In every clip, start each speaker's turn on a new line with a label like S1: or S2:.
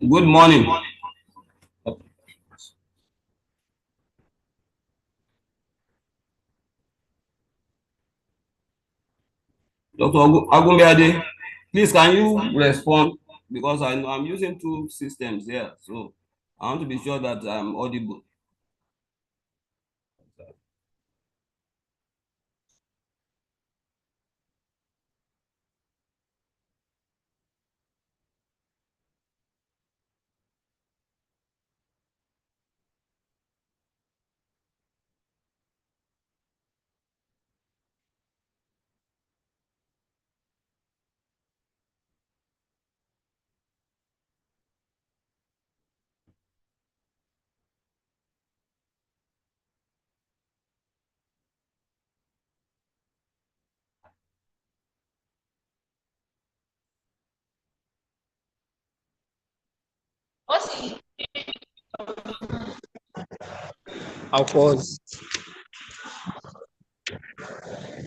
S1: Good morning. Dr. Agumbiade, please can you respond? Because I'm using two systems here, so I want to be sure that I'm audible.
S2: I'll pause.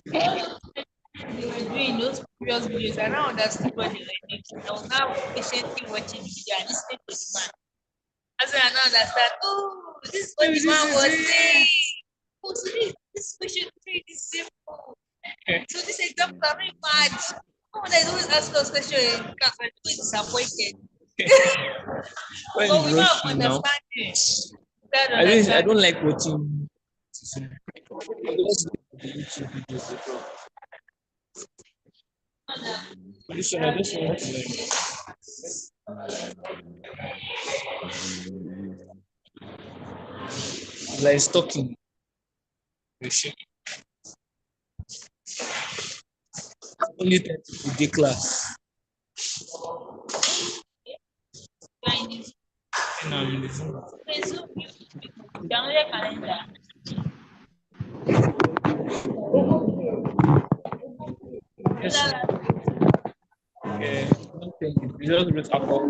S3: They were doing those previous videos. I don't understand what they were doing. I was now patiently watching the video and listening to the man. As I now understand, oh, this is what the man was saying. Oh, so this question three is simple. So this example are very mad. Oh, they always ask us questions because we're too disappointed. But we don't understand it.
S2: I don't like watching. I just like the YouTube videos. This one, I just want to learn. Like talking. Only 30 for the class. And I'm in the phone.
S3: Download your calendar.
S2: Yes. Okay. You just read alcohol.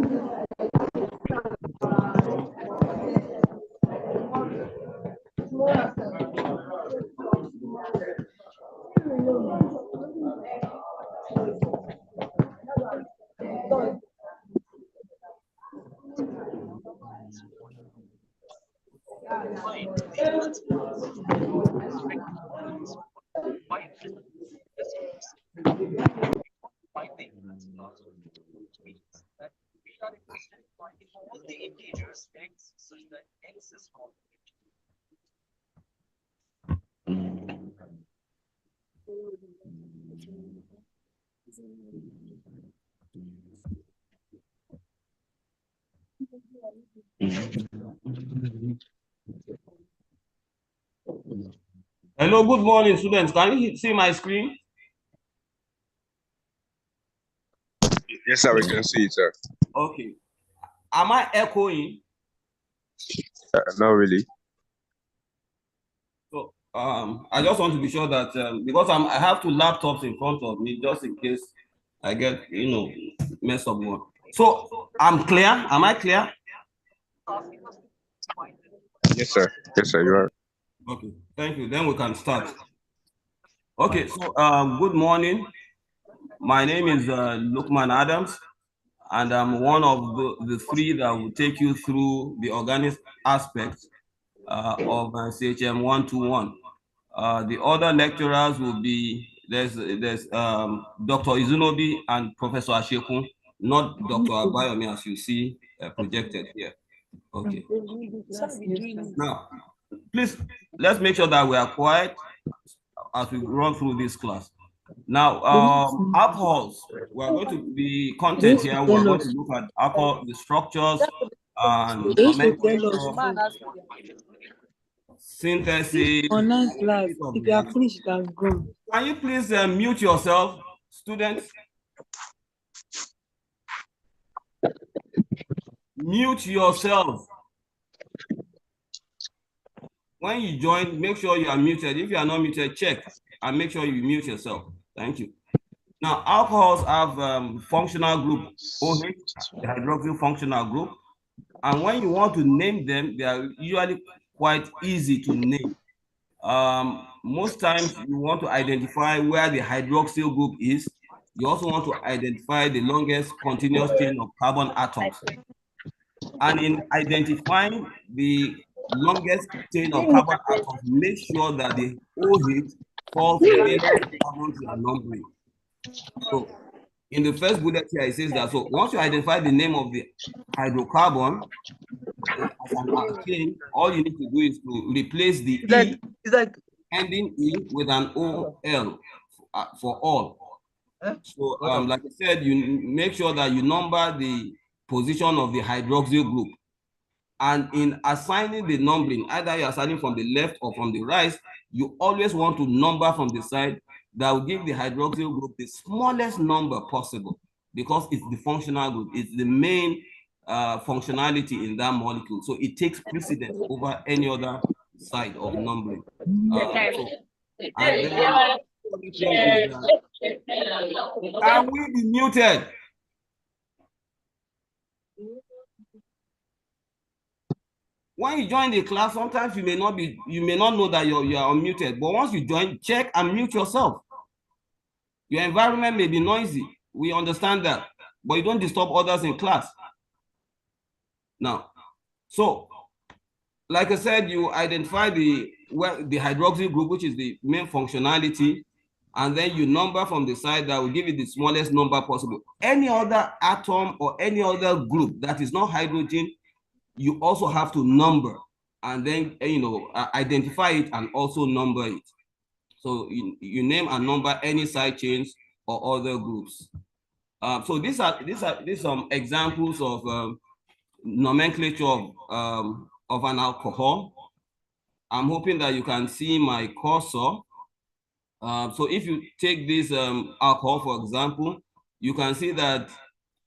S1: Hello, good morning, students. Can you see my screen?
S4: Yes, sir, we can see it, sir.
S1: Okay. Am I echoing?
S4: Not really.
S1: So I just want to be sure that because I have two laptops in front of me just in case I get messed up one. So I'm clear. Am I clear?
S4: Yes, sir. Yes, sir, you are.
S1: Okay, thank you. Then we can start. Okay, so good morning. My name is Lukman Adams, and I'm one of the three that will take you through the organic aspects of CHM 121. The other lecturers will be there's Dr. Izunobi and Professor Ashekun, not Dr. Abayomi as you see projected here. Okay. Now, please let's make sure that we are quiet as we run through this class. Now, alcohols, we're going to be content here. We're going to look at alcohol, the structures, and synthesis.
S5: Online class, if you are finished, it has gone.
S1: Can you please mute yourself, students? Mute yourself. When you join, make sure you are muted. If you are not muted, check and make sure you mute yourself. Thank you. Now, alcohols have functional group OH, the hydroxyl functional group. And when you want to name them, they are usually quite easy to name. Most times you want to identify where the hydroxyl group is. You also want to identify the longest continuous chain of carbon atoms. And in identifying the longest chain of carbon atoms, make sure that the OH falls within the carbons you are numbering. So in the first bullet here, it says that, so once you identify the name of the hydrocarbon as an alkane, all you need to do is to replace the
S6: It's like
S1: ending E with an OL for all. So like I said, you make sure that you number the position of the hydroxyl group. And in assigning the numbering, either you're assigning from the left or from the right, you always want to number from the side that will give the hydroxyl group the smallest number possible, because it's the functional group. It's the main functionality in that molecule. So it takes precedence over any other side of numbering. And then, can we be muted? When you join the class, sometimes you may not know that you are unmuted, but once you join, check and mute yourself. Your environment may be noisy. We understand that, but you don't disturb others in class. Now, so like I said, you identify the hydroxyl group, which is the main functionality, and then you number from the side that will give you the smallest number possible. Any other atom or any other group that is not hydrogen, you also have to number, and then identify it and also number it. So you name and number any side chains or other groups. So these are some examples of nomenclature of an alcohol. I'm hoping that you can see my cursor. So if you take this alcohol, for example, you can see that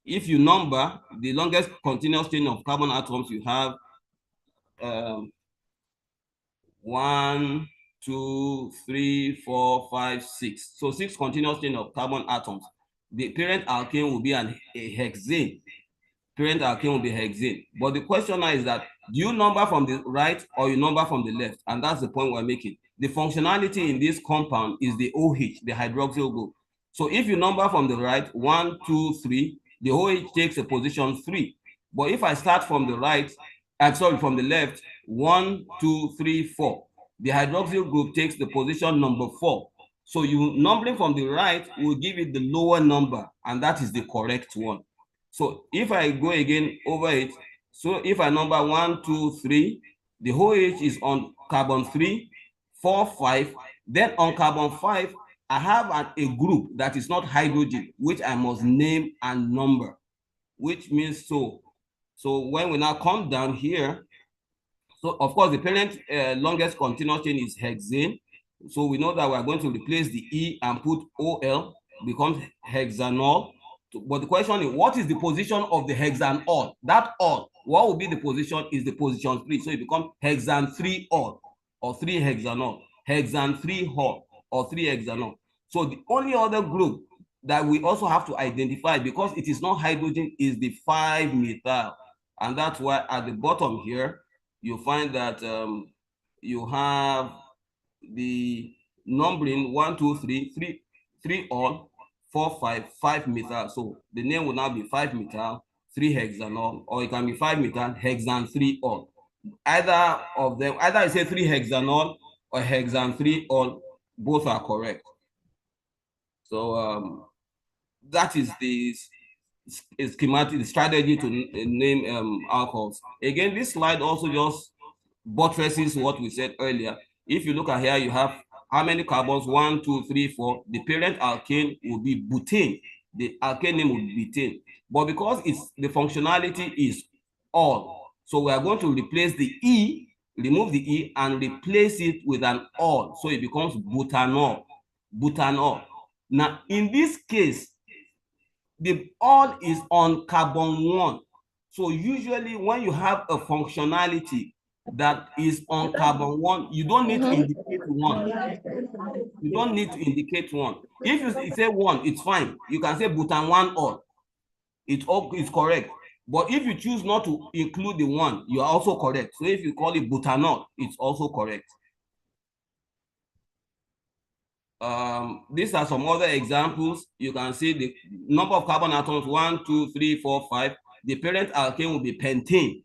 S1: if you number the longest continuous chain of carbon atoms, you have 1, 2, 3, 4, 5, 6. So 6 continuous chain of carbon atoms. The parent alkane will be a hexane. Parent alkane will be hexane. But the question now is that, do you number from the right or you number from the left? And that's the point we're making. The functionality in this compound is the OH, the hydroxyl group. So if you number from the right, 1, 2, 3, the OH takes a position 3. But if I start from the right, from the left, 1, 2, 3, 4, the hydroxyl group takes the position number 4. So you numbering from the right will give it the lower number, and that is the correct one. So if I go again over it, so if I number 1, 2, 3, the OH is on carbon 3, 4, 5. Then on carbon 5, I have a group that is not hydrogen, which I must name and number, which means so when we now come down here, so of course the parent longest continuous chain is hexane. So we know that we are going to replace the E and put OL, becomes hexanol. But the question is, what is the position of the hexanol? That all, what will be the position is the position 3. So it becomes hexan 3-ol or 3-hexanol, hexan 3-hol or 3-hexanol. So the only other group that we also have to identify, because it is not hydrogen, is the 5-methyl. And that's why at the bottom here, you find that you have the numbering 1, 2, 3, 3-ol, 4, 5, 5-methyl. So the name will now be 5-methyl, 3-hexanol, or it can be 5-methyl, hexan 3-ol. Either of them, either I say 3-hexanol or hexan 3-ol, both are correct. So that is the schematic, the strategy to name alcohols. Again, this slide also just buttresses what we said earlier. If you look at here, you have how many carbons? 1, 2, 3, 4. The parent alkane will be butane. The alkane name will be butane. But because the functionality is all, so we are going to replace the E, remove the E, and replace it with an all. So it becomes butanol. Butanol. Now, in this case, the all is on carbon 1. So usually when you have a functionality that is on carbon 1, you don't need to indicate 1. You don't need to indicate 1. If you say 1, it's fine. You can say butan 1 all. It's correct. But if you choose not to include the 1, you are also correct. So if you call it butanol, it's also correct. These are some other examples. You can see the number of carbon atoms, 1, 2, 3, 4, 5. the parent alkane will be pentane.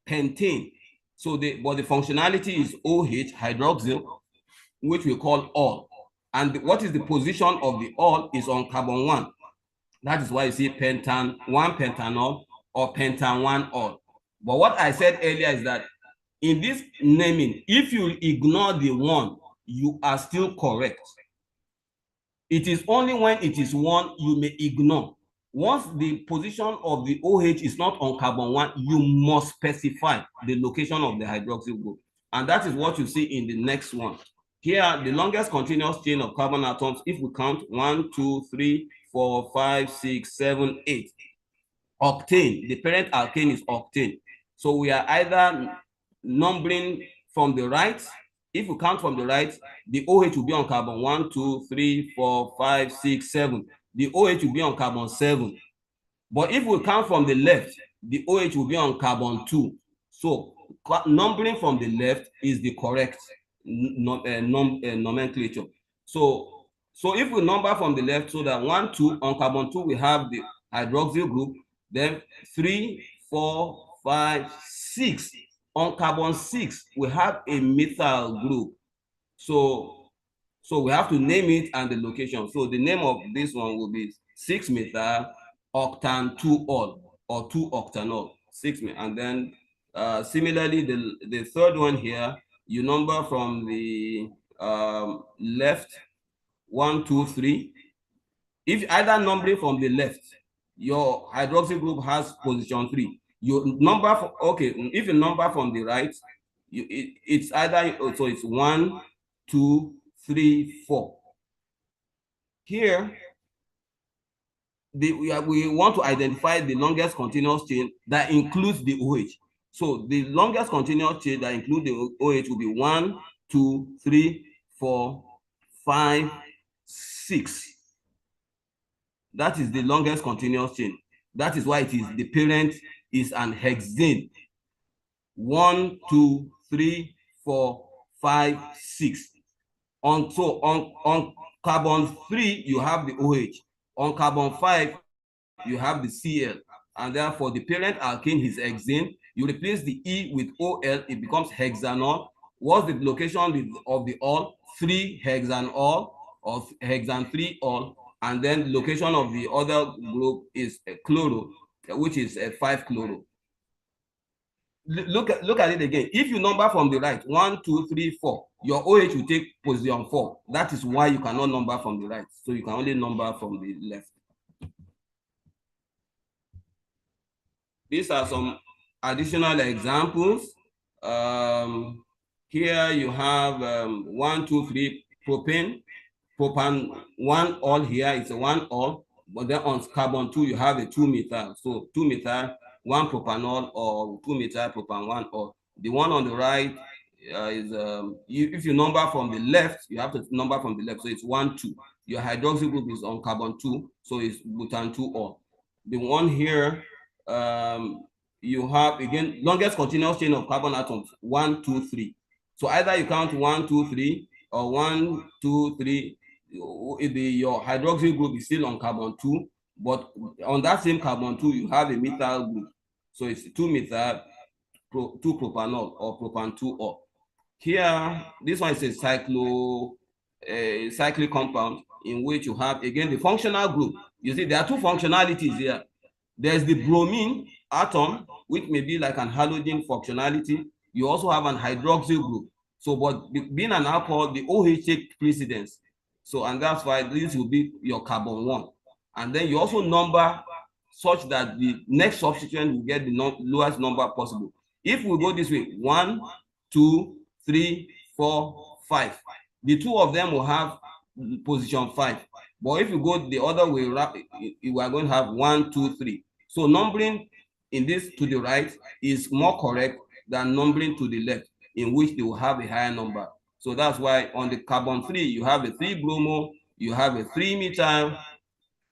S1: Pentane. So but the functionality is OH, hydroxyl, which we call ol. And what is the position of the ol is on carbon 1. That is why you see pentan 1 pentanol or pentan 1 ol. But what I said earlier is that in this naming, if you ignore the 1, you are still correct. It is only when it is 1 you may ignore. Once the position of the OH is not on carbon 1, you must specify the location of the hydroxyl group. And that is what you see in the next one. Here, the longest continuous chain of carbon atoms, if we count 1, 2, 3, 4, 5, 6, 7, 8. Octane, the parent alkane is octane. So we are either numbering from the right. If we count from the right, the OH will be on carbon 1, 2, 3, 4, 5, 6, 7. The OH will be on carbon 7. But if we count from the left, the OH will be on carbon 2. So numbering from the left is the correct nomenclature. So if we number from the left, so that 1, 2, on carbon 2, we have the hydroxyl group, then 3, 4, 5, 6. On carbon 6, we have a methyl group. So we have to name it and the location. So the name of this one will be 6-methyl octan 2-ol or 2-octanol. 6, and then similarly, the third one here, you number from the left, 1, 2, 3. If either numbering from the left, your hydroxyl group has position 3. You number for, okay, if you number from the right, it's either, so it's 1, 2, 3, 4. Here, we want to identify the longest continuous chain that includes the OH. So the longest continuous chain that includes the OH will be 1, 2, 3, 4, 5, 6. That is the longest continuous chain. That is why it is the parent is an hexane. 1, 2, 3, 4, 5, 6. On carbon 3, you have the OH. On carbon 5, you have the Cl. And therefore, the parent alkane is hexane. You replace the E with OL, it becomes hexanol. What's the location of the ol? 3-hexanol or hexan 3-ol. And then the location of the other group is a chloro, which is a 5-chloro. Look at it again. If you number from the right, 1, 2, 3, 4, your OH will take position 4. That is why you cannot number from the right. So you can only number from the left. These are some additional examples. Here you have 1, 2, 3 propane. Propan 1-ol here is a 1-ol, but then on carbon 2 you have a 2-methyl. So 2-methyl, 1-propanol or 2-methyl propan 1-ol. The one on the right is if you number from the left, you have to number from the left. So it's 1, 2. Your hydroxyl group is on carbon 2, so it's butan 2-ol. The one here, you have again longest continuous chain of carbon atoms, 1, 2, 3. So either you count 1, 2, 3 or 1, 2, 3. Your hydroxyl group is still on carbon 2, but on that same carbon 2, you have a methyl group. So it's 2-methyl 2-propanol or propan 2-ol. Here, this one is a cyclic compound in which you have again the functional group. You see, there are two functionalities here. There's the bromine atom, which may be like an halogen functionality. You also have an hydroxyl group. So, but being an alcohol, the OH takes precedence. So, and that's why this will be your carbon 1. And then you also number such that the next substituent will get the lowest number possible. If we go this way, 1, 2, 3, 4, 5. The two of them will have position 5. But if you go the other way, we are going to have 1, 2, 3. So numbering in this to the right is more correct than numbering to the left, in which they will have a higher number. So that's why on the carbon 3, you have a 3-bromo, you have a 3-methyl.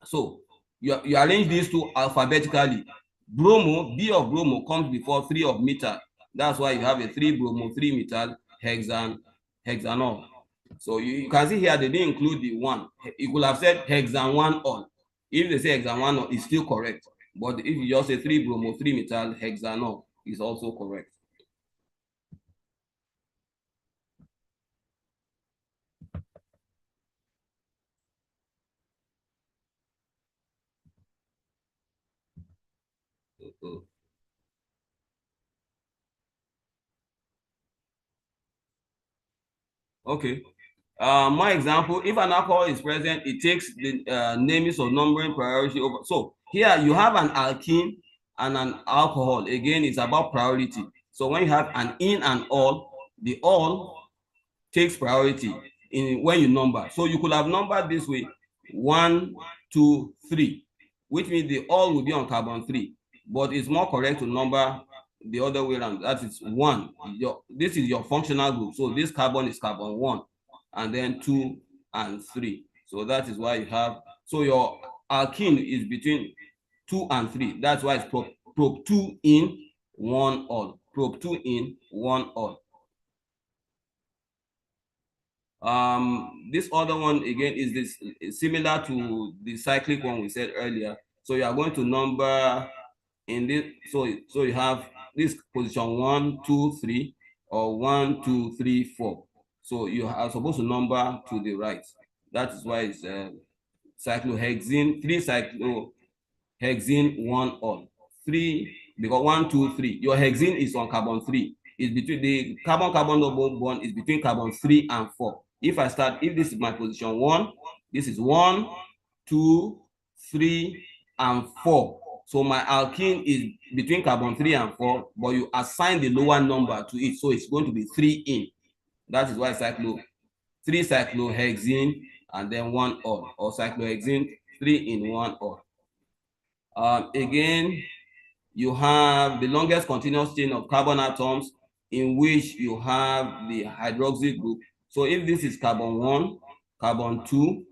S1: So you arrange these two alphabetically. Bromo, B of bromo comes before 3 of methyl. That's why you have a 3-bromo, 3-methyl, hexanol. So you can see here they didn't include the 1. You could have said hexan 1-ol. If they say hexan 1-ol, it's still correct. But if you just say 3-bromo-3-methyl hexanol, is also correct. Okay. My example, if an alcohol is present, it takes the names of numbering priority over. So here you have an alkene and an alcohol. Again, it's about priority. So when you have an in and all, the all takes priority in when you number. So you could have numbered this way: 1, 2, 3, which means the all will be on carbon 3. But it's more correct to number the other way around. That is 1. This is your functional group. So this carbon is carbon 1, and then 2 and 3. So that is why you have, so your alkene is between 2 and 3. That's why it's prop 2 in 1 all. Prop 2 in 1 all. This other one again is this similar to the cyclic one we said earlier. So you are going to number in this, so you have this position 1, 2, 3, or 1, 2, 3, 4. So you are supposed to number to the right. That is why it's cyclohexene, 3 cyclohexene, 1 all. 3, because 1, 2, 3. Your hexene is on carbon 3. It's between the carbon-carbon double bond is between carbon 3 and 4. If this is my position 1, this is 1, 2, 3, and 4. So my alkene is between carbon 3 and 4, but you assign the lower number to it, so it's going to be 3 in. That is why 3 cyclohexene and then 1 all, or cyclohexene 3 in 1 all. Again, you have the longest continuous chain of carbon atoms, in which you have the hydroxyl group. So if this is carbon 1, carbon 2,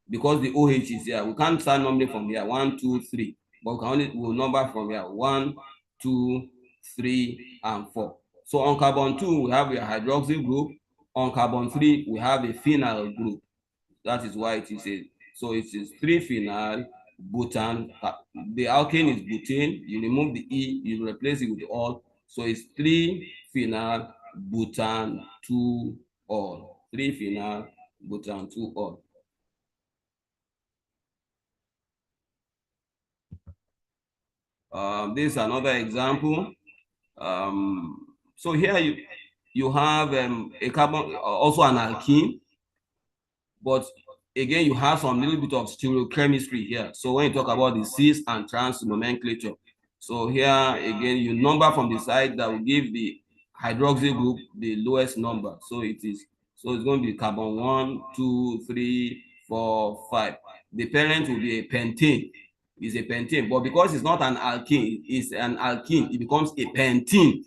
S1: because the OH is here, we can't start numbering from here 1, 2, 3, but we'll number from here 1, 2, 3, and 4. So on carbon 2, we have a hydroxyl group. On carbon 3, we have a phenyl group. That is why it is so it is 3-phenyl butane. The alkane is butane. You remove the E, you replace it with the all. So it's 3-phenyl butane 2 all. 3-phenyl butane 2 all. This is another example. So here you have a carbon, also an alkene, but again you have some little bit of stereochemistry here. So when you talk about the cis and trans nomenclature, so here again you number from the side that will give the hydroxyl group the lowest number. So it's going to be carbon 1, 2, 3, 4, 5. The parent will be a pentane. Is a pentane, but because it's not an alkene, it's an alkene, it becomes a pentene.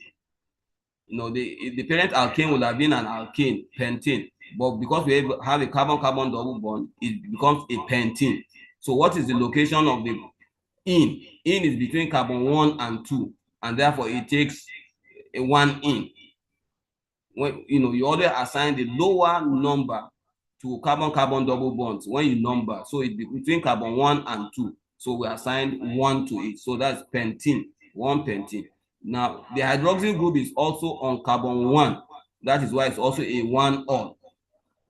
S1: You know, the parent alkane would have been an alkane, pentane, but because we have a carbon-carbon double bond, it becomes a pentene. So what is the location of the in? In is between carbon 1 and 2, and therefore it takes a 1 in. When you already assign the lower number to carbon-carbon double bonds when you number, so it's between carbon 1 and 2. So we assign 1 to it. So that's pentene, 1 pentene. Now, the hydroxyl group is also on carbon 1. That is why it's also a 1 all.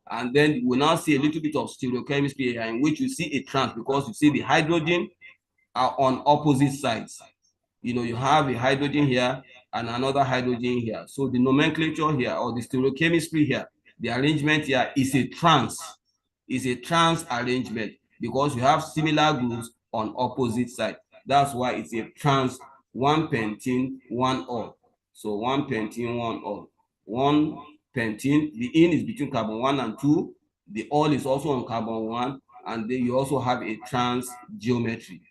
S1: And then we now see a little bit of stereochemistry here, in which you see a trans, because you see the hydrogen are on opposite sides. You have a hydrogen here and another hydrogen here. So the nomenclature here, or the stereochemistry here, the arrangement here is a trans. Is a trans arrangement, because you have similar groups on opposite sides. That's why it's a trans, 1 pentene, 1 all. So 1 pentene, 1 all. 1 pentene, the in is between carbon 1 and 2. The all is also on carbon 1, and then you also have a trans geometry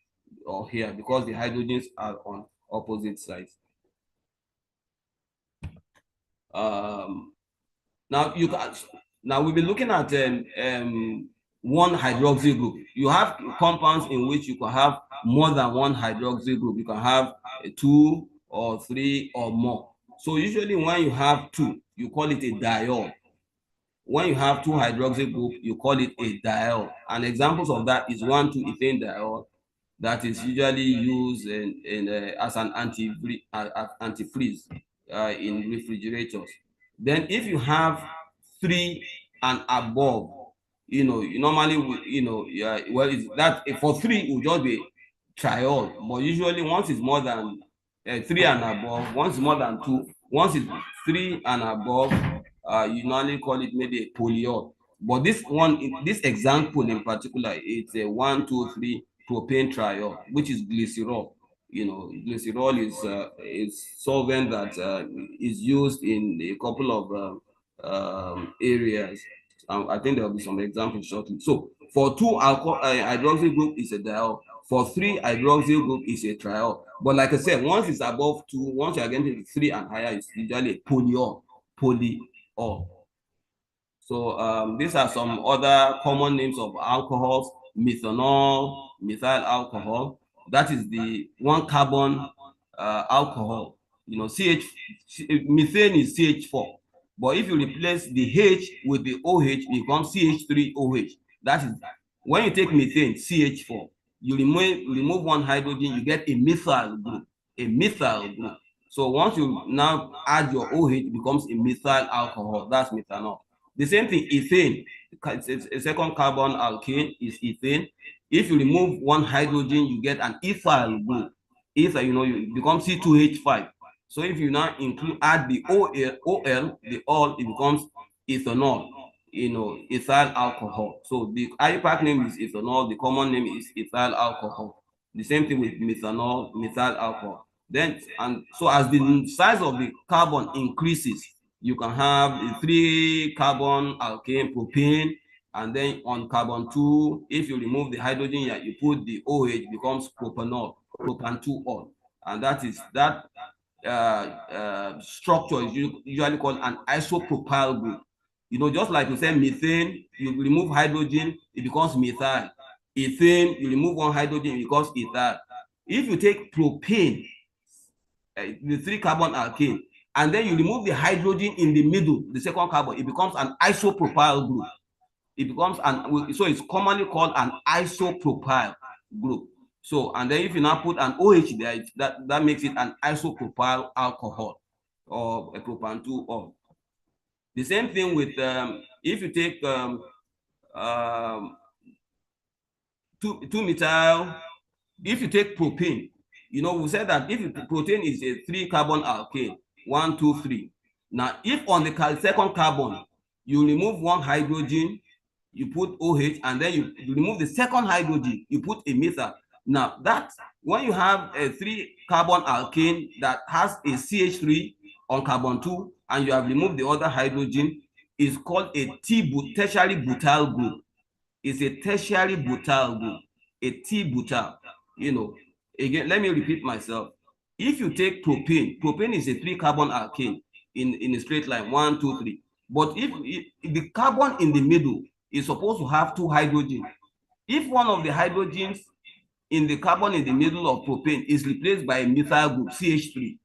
S1: or here, because the hydrogens are on opposite sides. Now we'll be looking at one hydroxyl group. You have compounds in which you can have more than one hydroxyl group. You can have 2 or 3 or more. So usually when you have 2, you call it a diol. When you have 2 hydroxyl group, you call it a diol. And examples of that is 1,2-ethane diol, that is usually used as an antifreeze in refrigerators. Then if you have 3 and above, you normally well, it's that for 3 it will just be triol, but usually once it's more than 3 and above, once it's more than 2, once it's 3 and above, you normally call it maybe a polyol. But this one, this example in particular, it's a 1, 2, 3 propane triol, which is glycerol. Glycerol is solvent that is used in a couple of areas. I think there will be some examples shortly. So for 2 alcohol hydroxyl group is a diol. For 3 hydroxyl group is a triol. But like I said, once it's above 2, once you are getting to 3 and higher, it's usually a polyol. So these are some other common names of alcohols: methanol, methyl alcohol. That is the 1 carbon alcohol. Methane is CH4. But if you replace the H with the OH, it becomes CH3OH. That is, when you take methane, CH4, you remove 1 hydrogen, you get a methyl group. So once you now add your OH, it becomes a methyl alcohol. That's methanol. The same thing, ethane. A second carbon alkane is ethane. If you remove 1 hydrogen, you get an ethyl group. Ethyl, you become C2H5. So if you now add the OL, the all, it becomes ethanol, ethyl alcohol. So the IUPAC name is ethanol, the common name is ethyl alcohol. The same thing with methanol, methyl alcohol. And so as the size of the carbon increases, you can have a 3 carbon alkane propane, and then on carbon 2, if you remove the hydrogen, you put the OH, becomes propanol, propan 2-ol. And that structure is usually called an isopropyl group. Just like you say methane, you remove hydrogen, it becomes methyl. Ethane, you remove 1 hydrogen, it becomes ethyl. If you take propane, the 3 carbon alkane, and then you remove the hydrogen in the middle, the second carbon, it becomes an isopropyl group. So it's commonly called an isopropyl group. So, and then if you now put an OH there, that makes it an isopropyl alcohol, or a propan 2-ol. The same thing with if you take 2-methyl, if you take propane, we said that if protein is a 3 carbon alkane, 1, 2, 3. Now, if on the second carbon you remove 1 hydrogen, you put OH, and then you remove the second hydrogen, you put a methyl. Now, that when you have a 3 carbon alkane that has a CH3 on carbon 2, and you have removed the other hydrogen, is called a tertiary butyl group. It's a tertiary butyl group, a T-butyl. Again, let me repeat myself. If you take propane is a 3 carbon alkane in a straight line, 1, 2, 3. But if the carbon in the middle is supposed to have 2 hydrogens, if one of the hydrogens in the carbon in the middle of propane is replaced by a methyl group, CH3,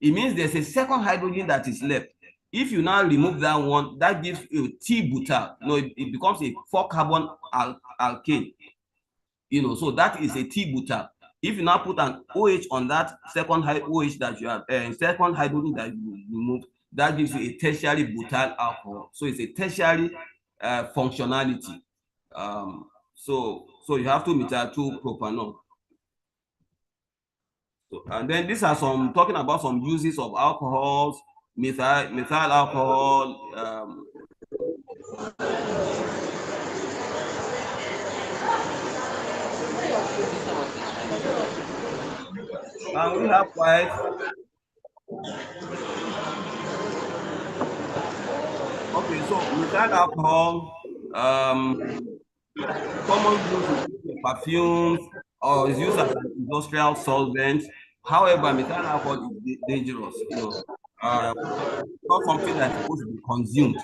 S1: it means there's a second hydrogen that is left. If you now remove that one, that gives you a T-butyl. It becomes a 4 carbon alkane. So that is a T-butyl. If you now put an OH on that second OH that you have, second hydrogen that you remove, that gives you a tertiary butyl alcohol. So it's a tertiary functionality. So you have 2-methyl 2-propanol. So, and then these are talking about some uses of alcohols, methyl alcohol. And we have quiet. Okay, so methyl alcohol, common use in perfumes, or is used as an industrial solvent. However, methyl alcohol is dangerous. Not something that's supposed to be consumed.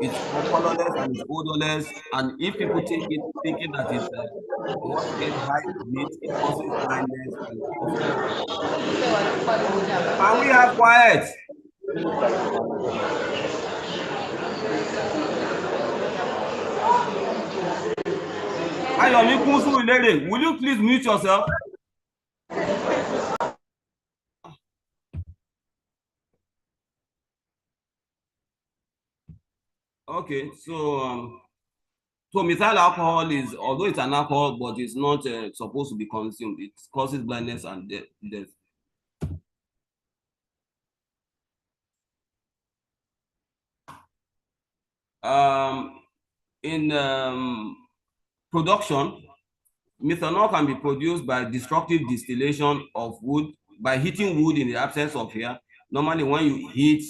S1: It's colorless and it's odorless, and if people take it thinking that it's they want to get high from it, it causes blindness and causes. Can we have quiet? Ayomi Kunsu Ilere, will you please mute yourself? Okay, so methyl alcohol is, although it's an alcohol, but it's not supposed to be consumed. It causes blindness and death. In production, methanol can be produced by destructive distillation of wood, by heating wood in the absence of air. Normally, when you heat,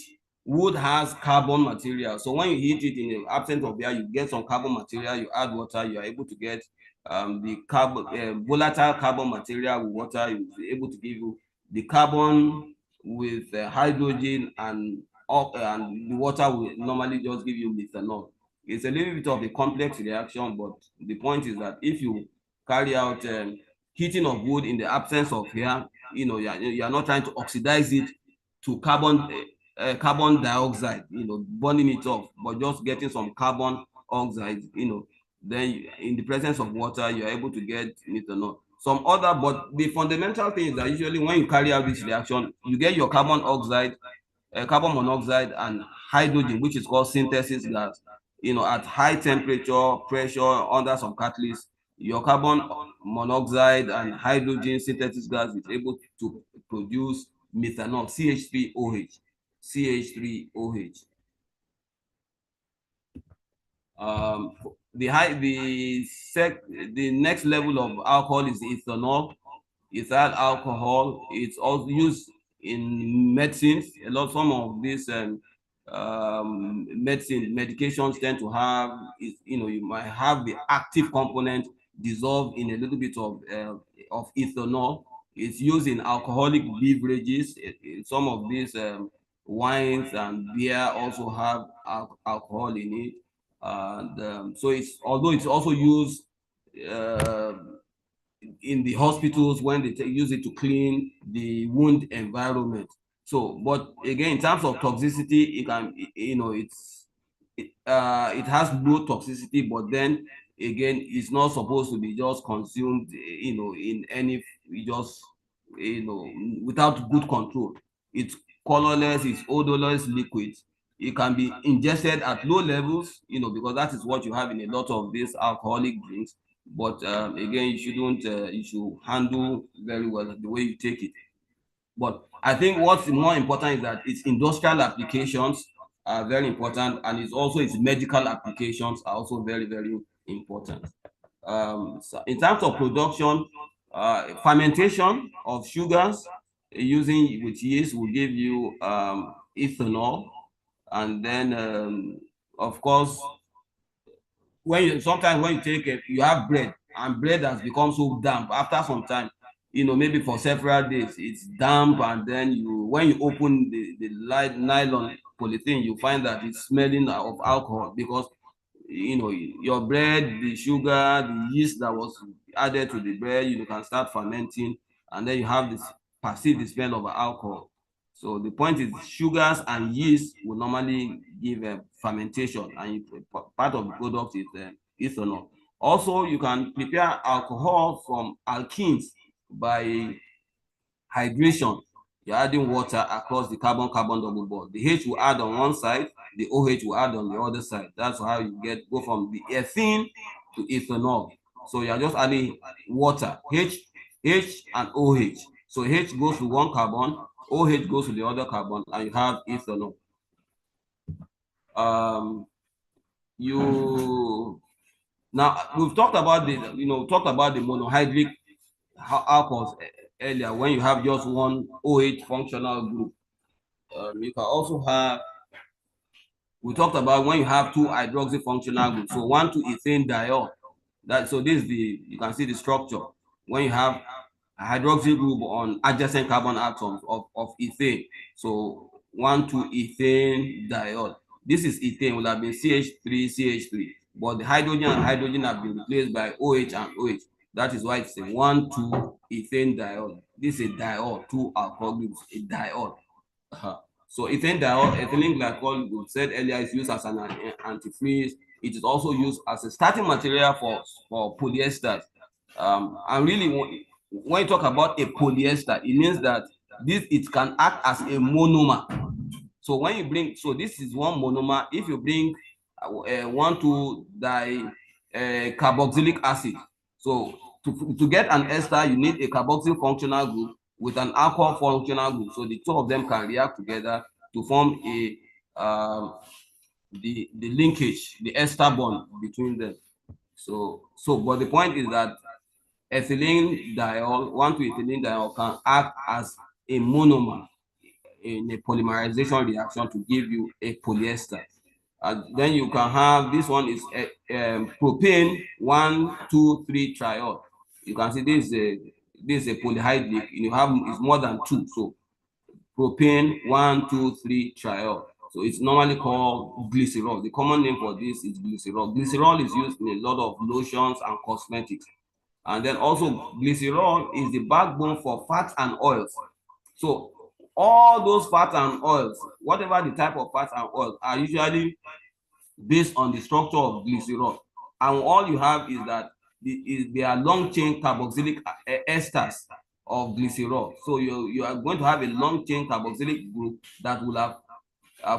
S1: wood has carbon material. So when you heat it in the absence of air, you get some carbon material. You add water, you are able to get the carbon, volatile carbon material with water. You'll be able to give you the carbon with hydrogen, and the water will normally just give you methanol. It's a little bit of a complex reaction, but the point is that if you carry out heating of wood in the absence of air, you are not trying to oxidize it to carbon dioxide, burning it off, but just getting some carbon oxide, then in the presence of water, you are able to get methanol. But the fundamental thing is that usually when you carry out this reaction, you get your carbon oxide, carbon monoxide, and hydrogen, which is called synthesis gas. At high temperature, pressure, under some catalyst, your carbon monoxide and hydrogen synthesis gas is able to produce methanol, CH3OH. CH3OH. The next level of alcohol is ethanol. Ethyl alcohol. It's also used in medicines. Some of these medications tend to have, you might have the active component dissolved in a little bit of ethanol. It's used in alcoholic beverages. Some of these wines and beer also have alcohol in it. And so although it's also used in the hospitals when they use it to clean the wound environment. So, but again, in terms of toxicity, it has low toxicity, but then again, it's not supposed to be just consumed, in any, just, without good control. It's colorless, it's odorless liquid. It can be ingested at low levels, because that is what you have in a lot of these alcoholic drinks. But again, you should handle very well the way you take it. But I think what's more important is that its industrial applications are very important, and its medical applications are also very, very important. So in terms of production, fermentation of sugars using with yeast will give you ethanol, and then of course, sometimes when you take it, you have bread, and bread has become so damp after some time, maybe for several days, it's damp, and then when you open the light nylon polythene, you find that it's smelling of alcohol, because your bread, the sugar, the yeast that was added to the bread, can start fermenting, and then you have this perceive the smell of alcohol. So the point is, sugars and yeast will normally give fermentation, and part of the product is ethanol. Also, you can prepare alcohol from alkenes by hydration. You're adding water across the carbon-carbon double bond. The H will add on one side, the OH will add on the other side. That's how you go from the ethene to ethanol. So you're just adding water, H and OH. So H goes to one carbon, OH goes to the other carbon, and you have ethanol. Now we've talked about the monohydric alcohols earlier, when you have just one OH functional group. You can also have, we talked about when you have two hydroxy functional groups, so 1,2-ethane diol. So this is you can see the structure. When you have a hydroxy group on adjacent carbon atoms of ethane, so 1,2-ethane diol. This is ethane, would have been CH3, but the hydrogen and hydrogen have been replaced by OH and OH. That is why it's a 1,2-ethane diol. This is a diol, two alcohol groups, a diol. So ethane diol, ethylene glycol, we said earlier, is used as an antifreeze. It is also used as a starting material for polyesters. And really, when you talk about a polyester, it means that it can act as a monomer. So when you bring, so this is one monomer. If you bring 1,2-di carboxylic acid, so to get an ester, you need a carboxyl functional group with an alcohol functional group. So the two of them can react together to form a the linkage, the ester bond between them. But the point is that ethylene diol, 1,2-ethylene diol, can act as a monomer in a polymerization reaction to give you a polyester. And then you can have, this one is propane 1,2,3 triol. You can see this is a polyhydric. You have, it's more than 2. So propane 1,2,3 triol. So it's normally called glycerol. The common name for this is glycerol. Glycerol is used in a lot of lotions and cosmetics. And then also glycerol is the backbone for fats and oils. So all those fats and oils, whatever the type of fats and oils, are usually based on the structure of glycerol. And all you have is that they are long chain carboxylic esters of glycerol. So you are going to have a long chain carboxylic group that will have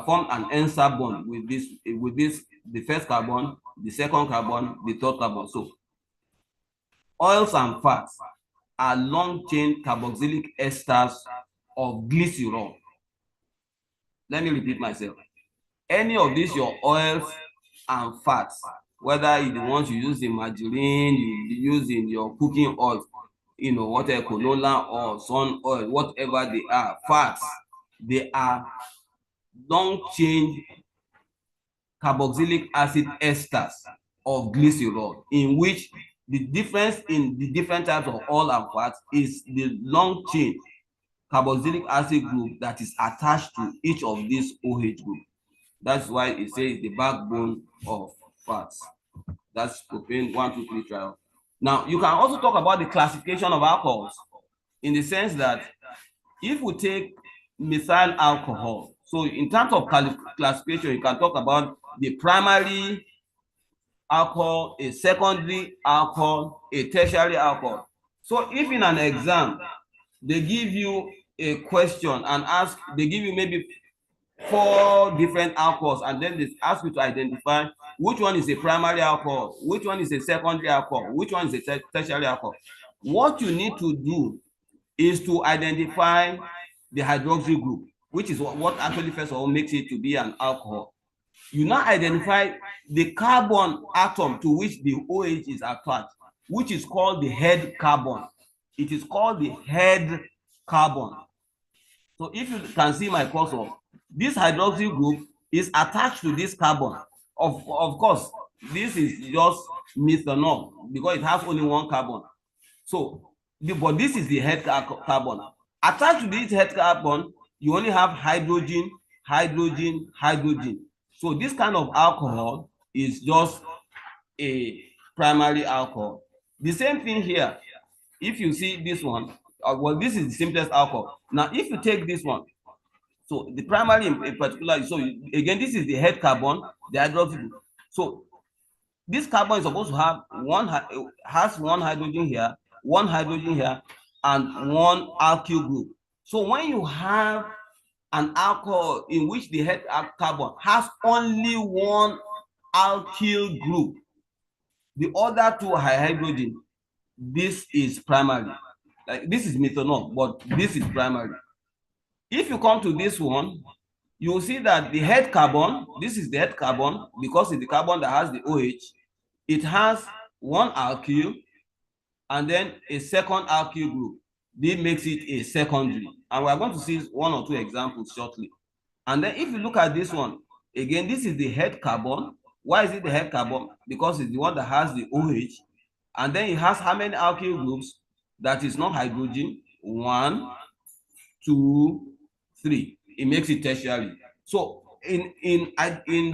S1: formed an ester bond with this, the first carbon, the second carbon, the third carbon. So oils and fats are long chain carboxylic esters of glycerol. Let me repeat myself. Any of these, your oils and fats, whether the ones you use in margarine, you use in your cooking oil, whatever, canola or sun oil, whatever they are, fats, they are long chain carboxylic acid esters of glycerol, in which the difference in the different types of oil and fats is the long chain carboxylic acid group that is attached to each of these OH group. That's why it says the backbone of fats. That's propane 1,2,3 triol. Now, you can also talk about the classification of alcohols, in the sense that if we take methyl alcohol, so in terms of classification, you can talk about the primary alcohol, a secondary alcohol, a tertiary alcohol. So if in an exam they give you a question and they give you maybe 4 different alcohols, and then they ask you to identify which one is a primary alcohol, which one is a secondary alcohol, which one is a tertiary alcohol. What you need to do is to identify the hydroxyl group, which is what actually first of all makes it to be an alcohol. You now identify the carbon atom to which the OH is attached, which is called the head carbon. It is called the head carbon. So if you can see my cursor, this hydroxyl group is attached to this carbon. Of course, this is just methanol because it has only 1 carbon. So, but this is the head carbon. Attached to this head carbon, you only have hydrogen, hydrogen, hydrogen. So this kind of alcohol is just a primary alcohol. The same thing here. If you see this one, well, this is the simplest alcohol. Now, if you take this one, so the primary in particular, so again, this is the head carbon, the hydroxyl. So this carbon is supposed to have has 1 hydrogen here, 1 hydrogen here, and 1 alkyl group. So when you have an alcohol in which the head carbon has only 1 alkyl group, the other 2 are hydrogen, this is primary. Like this is methanol, but this is primary. If you come to this one, you will see that the head carbon, this is the head carbon because it's the carbon that has the OH. It has 1 alkyl and then a second alkyl group. This makes it a secondary. And we are going to see 1 or 2 examples shortly. And then if you look at this one, again, this is the head carbon. Why is it the head carbon? Because it's the one that has the OH. And then it has how many alkyl groups? That is not hydrogen. 1, 2, 3. It makes it tertiary. So in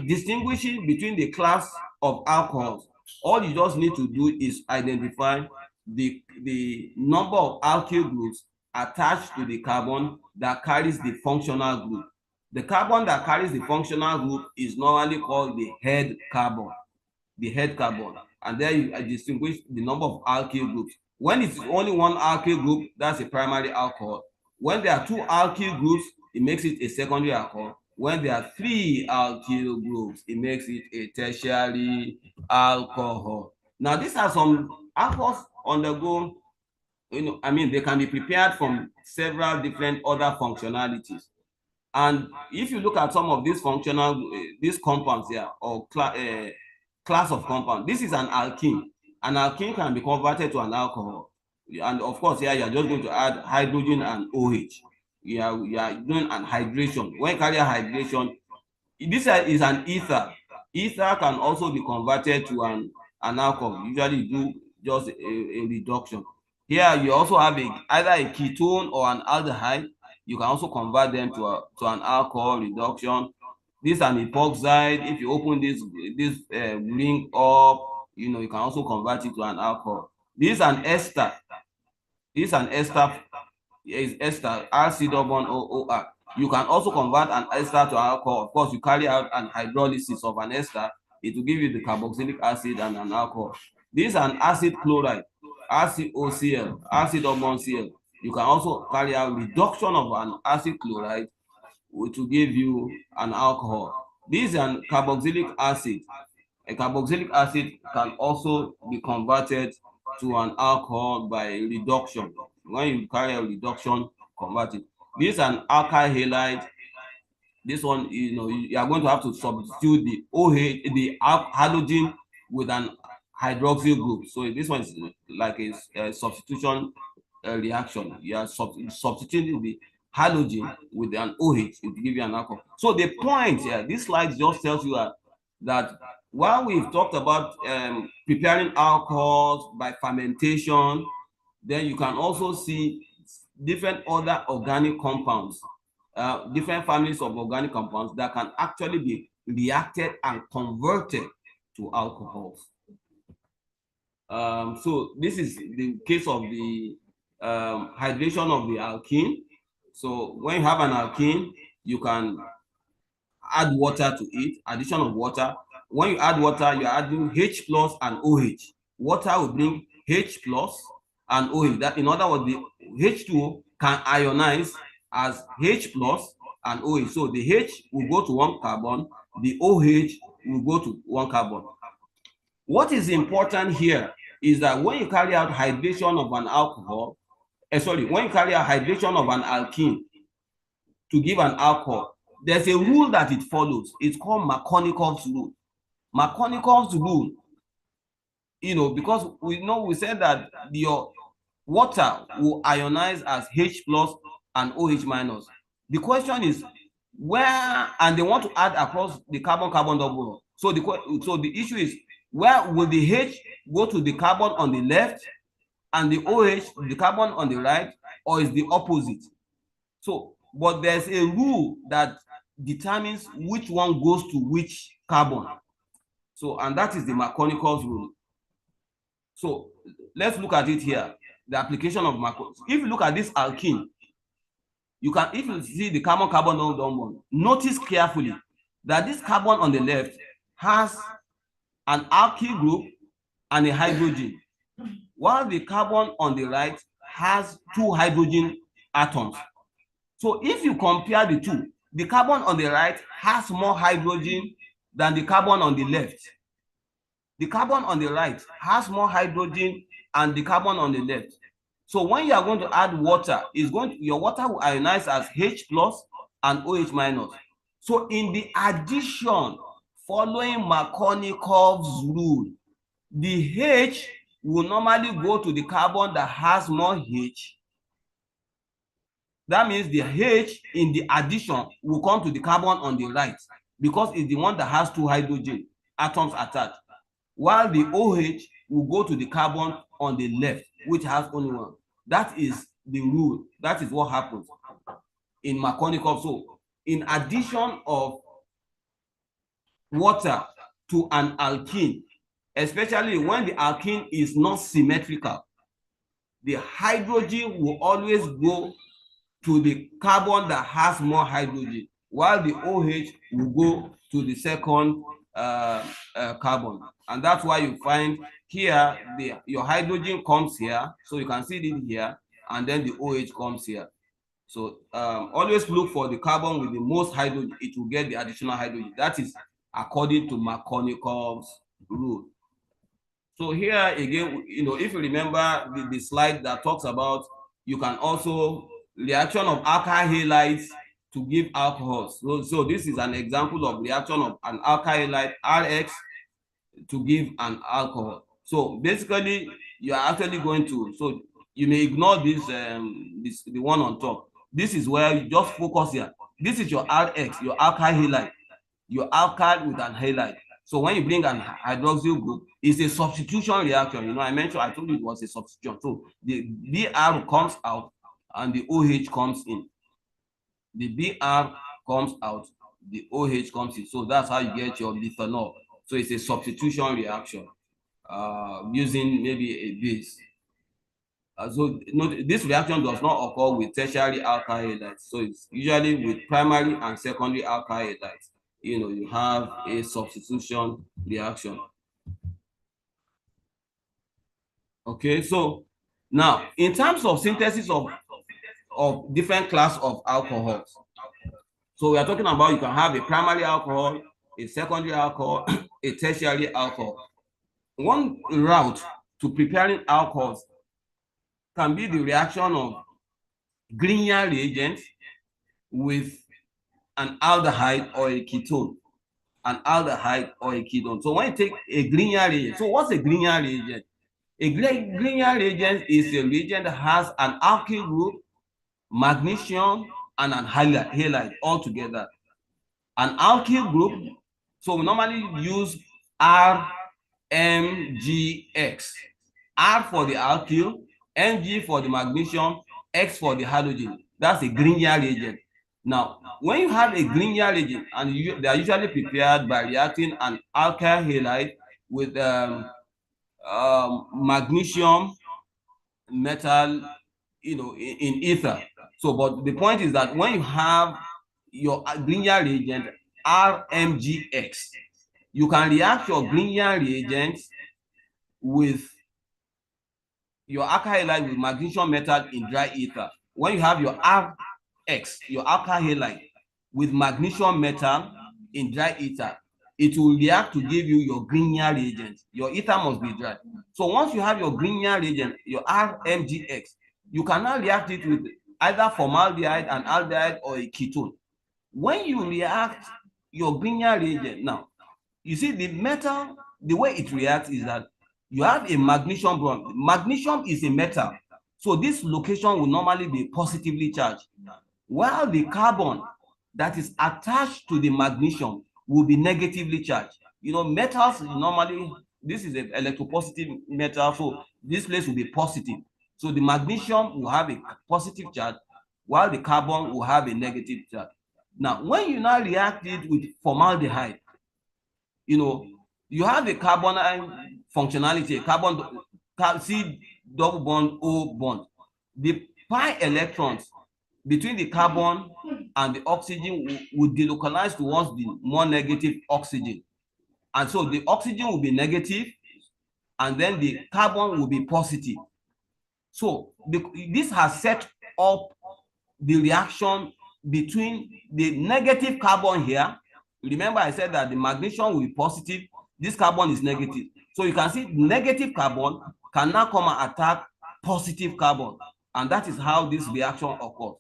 S1: distinguishing between the class of alcohols, all you just need to do is identify the number of alkyl groups attached to the carbon that carries the functional group. The carbon that carries the functional group is normally called the head carbon. the head carbon, and there you distinguish the number of alkyl groups. When it's only one alkyl group, that's a primary alcohol. When there are two alkyl groups, it makes it a secondary alcohol. When there are three alkyl groups, it makes it a tertiary alcohol. Now, these are some alcohols undergo, I mean, they can be prepared from several different other functionalities. And if you look at some of these these compounds here, or class of compound, this is an alkene. An alkene can be converted to an alcohol. And of course, here you're just going to add hydrogen and OH. You are doing an hydration. When you carry a hydration, this is an ether. Ether can also be converted to an alcohol. Usually you do just a reduction. Here you also have either a ketone or an aldehyde. You can also convert them to an alcohol reduction. This is an epoxide. If you open this ring up, you can also convert it to an alcohol. This is an ester. This is an ester. Is ester, RC-OOR. You can also convert an ester to alcohol. Of course, you carry out an hydrolysis of an ester. It will give you the carboxylic acid and an alcohol. This is an acid chloride, RCOCl, acid-Cl. You can also carry out reduction of an acid chloride to give you an alcohol. This is an carboxylic acid. A carboxylic acid can also be converted to an alcohol by reduction. When you carry a reduction, convert it. This is an alkyl halide. This one, you are going to have to substitute the OH, the halogen, with an hydroxyl group. So this one is like a substitution reaction. You are substituting the halogen with an OH to give you an alcohol. So the point here, this slide just tells you that while we've talked about preparing alcohols by fermentation, then you can also see different other organic compounds, different families of organic compounds that can actually be reacted and converted to alcohols. So this is the case of the hydration of the alkene. So when you have an alkene, you can add water to it, addition of water. When you add water, you're adding H plus and OH. Water will bring H plus and OH. That, in other words, the H2O can ionize as H plus and OH. So the H will go to one carbon, the OH will go to one carbon. What is important here is that when you carry out hydration of an alcohol, when you carry out hydration of an alkene to give an alcohol, there's a rule that it follows. It's called Markovnikov's rule. Markovnikov's rule, because we said that your water will ionize as H plus and OH minus. The question is where, and they want to add across the carbon-carbon double. So the issue is, where will the H go to the carbon on the left and the OH, the carbon on the right, or is the opposite? So, but there's a rule that determines which one goes to which carbon. So, and that is the Markovnikov's rule. So let's look at it here. The application of Markovnikov's. If you look at this alkene, if you see the carbon-carbon double bond, notice carefully that this carbon on the left has an alkyl group and a hydrogen, while the carbon on the right has two hydrogen atoms. So if you compare the two, the carbon on the right has more hydrogen than the carbon on the left. The carbon on the right has more hydrogen than the carbon on the left. So when you are going to add water, your water will ionize as H plus and OH minus. So in the addition, following Markovnikov's rule, the H will normally go to the carbon that has more H. That means the H in the addition will come to the carbon on the right because it's the one that has two hydrogen atoms attached, while the OH will go to the carbon on the left, which has only one. That is the rule. That is what happens in Markovnikov. So in addition of water to an alkene, especially when the alkene is not symmetrical, the hydrogen will always go to the carbon that has more hydrogen, while the OH will go to the second carbon, and that's why you find here your hydrogen comes here, so you can see it here, and then the OH comes here. So always look for the carbon with the most hydrogen. It will get the additional hydrogen. That is according to Markovnikov's rule. So here again, if you remember the slide that talks about, you can also reaction of alkyl halides to give alcohols. So this is an example of reaction of an alkyl halide RX to give an alcohol. So basically, you are actually going to, so you may ignore this, the one on top. This is where you just focus here. This is your RX, your alkyl halide, your alkyl with an halide. So when you bring an hydroxyl group, it's a substitution reaction. I told you it was a substitution. So the Br comes out and the OH comes in. The Br comes out, the OH comes in. So that's how you get your methanol. So it's a substitution reaction using maybe a base. So this reaction does not occur with tertiary alkyl halides. So it's usually with primary and secondary alkyl halides. You have a substitution reaction. Okay, so now in terms of synthesis of different class of alcohols, so we are talking about you can have a primary alcohol, a secondary alcohol, a tertiary alcohol. One route to preparing alcohols can be the reaction of Grignard reagent with an aldehyde or a ketone. An aldehyde or a ketone. So when you take a Grignard reagent, so what's a Grignard reagent? A Grignard reagent is a reagent that has an alkyl group, magnesium, and an halide all together. An alkyl group, so we normally use RMGX. R for the alkyl, Mg for the magnesium, X for the halogen. That's a Grignard reagent. Now, when you have a Grignard reagent, and they are usually prepared by reacting an alkyl halide with magnesium metal, in ether. So, but the point is that when you have your Grignard reagent RMGX, you can react your Grignard reagent with your alkyl halide with magnesium metal in dry ether. When you have your RX, your alkyl halide with magnesium metal in dry ether, it will react to give you your Grignard reagent. Your ether must be dry. So once you have your Grignard reagent, your RMGX, you cannot react it with either formaldehyde, an aldehyde, or a ketone. When you react your Grignard reagent, now, you see the metal, the way it reacts is that you have a magnesium bond. Magnesium is a metal. So this location will normally be positively charged, while the carbon that is attached to the magnesium will be negatively charged. Metals normally, this is an electropositive metal, so this place will be positive. So the magnesium will have a positive charge, while the carbon will have a negative charge. Now, when you now react it with formaldehyde, you have a carbonyl functionality, carbon C double bond O bond. The pi electrons between the carbon and the oxygen will delocalize towards the more negative oxygen. And so the oxygen will be negative, and then the carbon will be positive. So this has set up the reaction between the negative carbon here. Remember, I said that the magnesium will be positive, this carbon is negative. So you can see negative carbon can now come and attack positive carbon, and that is how this reaction occurs.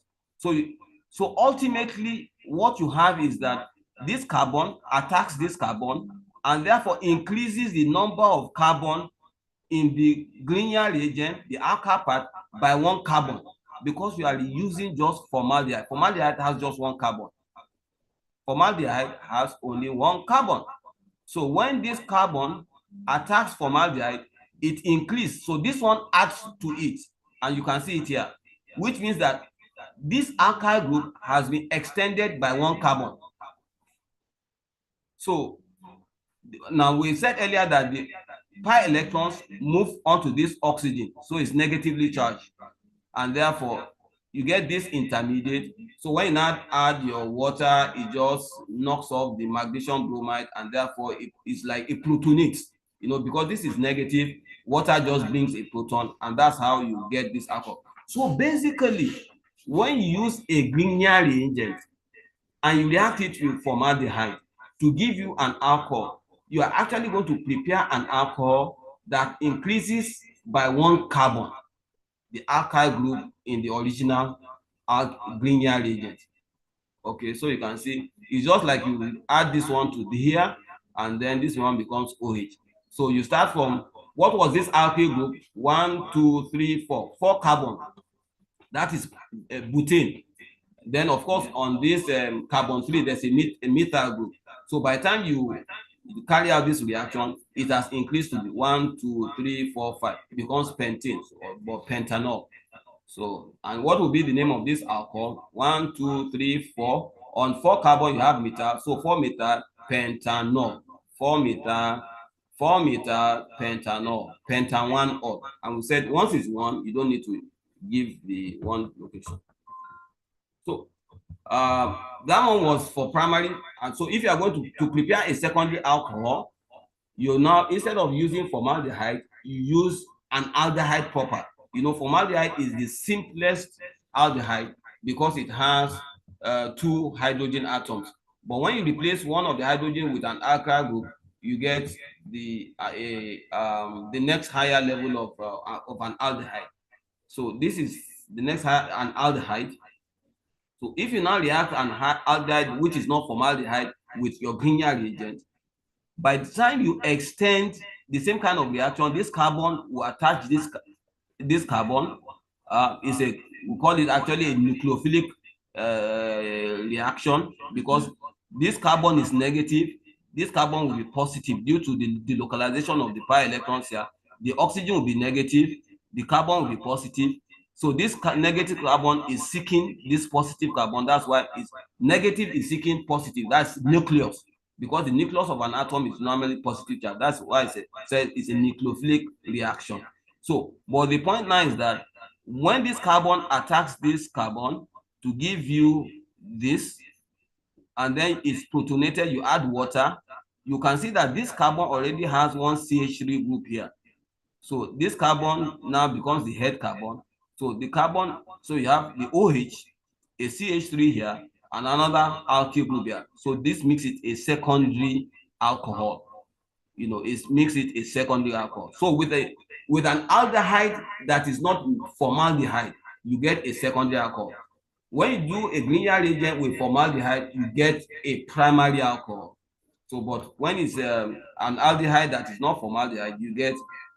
S1: So ultimately, what you have is that this carbon attacks this carbon, and therefore increases the number of carbon in the Grignard reagent, the alkyl part, by 1 carbon, because you are using just formaldehyde. Formaldehyde has just 1 carbon. Formaldehyde has only 1 carbon. So when this carbon attacks formaldehyde, it increases. So this one adds to it, and you can see it here, which means that this alkyl group has been extended by 1 carbon. So now we said earlier that the pi electrons move onto this oxygen, so it's negatively charged, and therefore you get this intermediate. So when you now add your water, it just knocks off the magnesium bromide, and therefore it's like it protonates, because this is negative, water just brings a proton, and that's how you get this alcohol. So basically, when you use a Grignard reagent and you react it with formaldehyde to give you an alcohol, you are actually going to prepare an alcohol that increases by 1 carbon the alkyl group in the original Grignard reagent. Okay, so you can see it's just like you add this one to here, and then this one becomes OH. So you start from, what was this alkyl group? 1, 2, 3, 4 carbon. That is butane. Then of course on this carbon 3 there's a methyl group. So by the time you carry out this reaction, it has increased to 1, 2, 3, 4, 5. It becomes pentane or pentanol. So, and what will be the name of this alcohol? 1, 2, 3, 4. On 4 carbon you have methyl, so 4-methyl pentanol. 4-methyl pentanol, pentan 1 up. And we said once it's 1, you don't need to give the 1 location. So that one was for primary. And so if you are going to prepare a secondary alcohol, you now, instead of using formaldehyde, you use an aldehyde proper. Formaldehyde is the simplest aldehyde because it has 2 hydrogen atoms. But when you replace one of the hydrogen with an alkyl group, you get the next higher level of an aldehyde. So this is the next an aldehyde. So if you now react an aldehyde, which is not formaldehyde, with your Grignard reagent, by the time you extend the same kind of reaction, this carbon will attach this carbon. We call it actually a nucleophilic reaction, because this carbon is negative, this carbon will be positive due to the delocalization of the pi electrons here. The oxygen will be negative, the carbon will be positive. So this negative carbon is seeking this positive carbon. That's why it's negative is seeking positive. That's nucleus, because the nucleus of an atom is normally positive charge. That's why I said it's a nucleophilic reaction. So, but the point now is that when this carbon attacks this carbon to give you this, and then it's protonated, you add water, you can see that this carbon already has 1 CH3 group here. So this carbon now becomes the head carbon. So the carbon, so you have the OH, a CH3 here, and another alkyl group here. So this makes it a secondary alcohol. It makes it a secondary alcohol. So with an aldehyde that is not formaldehyde, you get a secondary alcohol. When you do a Grignard reagent with formaldehyde, you get a primary alcohol. So, but when it's an aldehyde that is not formaldehyde, you get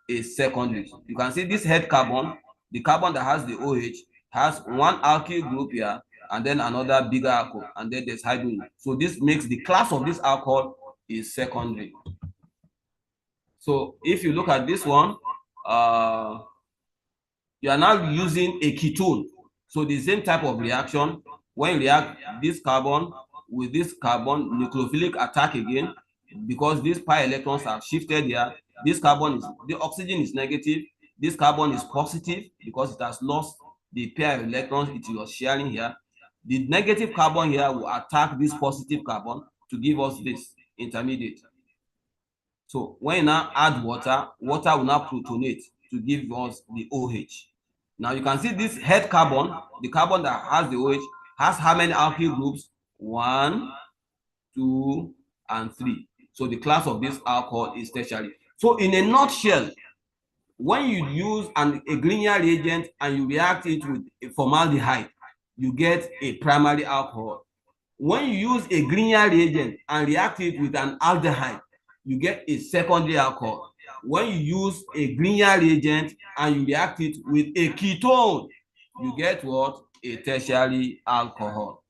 S1: a secondary. You can see this head carbon, the carbon that has the OH, has 1 alkyl group here, and then another bigger alcohol, and then there's hydrogen. So this makes the class of this alcohol is secondary. So if you look at this one, you are now using a ketone. So the same type of reaction, when you react this carbon with this carbon, nucleophilic attack again, because these pi electrons have shifted here. This carbon the oxygen is negative, this carbon is positive because it has lost the pair of electrons it was sharing here. The negative carbon here will attack this positive carbon to give us this intermediate. So when you now add water, water will now protonate to give us the OH. Now you can see this head carbon, the carbon that has the OH, has how many alkyl groups? 1, 2, and 3. So the class of this alcohol is tertiary. So in a nutshell, when you use a Grignard reagent and you react it with a formaldehyde, you get a primary alcohol. When you use a Grignard reagent and react it with an aldehyde, you get a secondary alcohol. When you use a Grignard reagent and you react it with a ketone, you get what? A tertiary alcohol.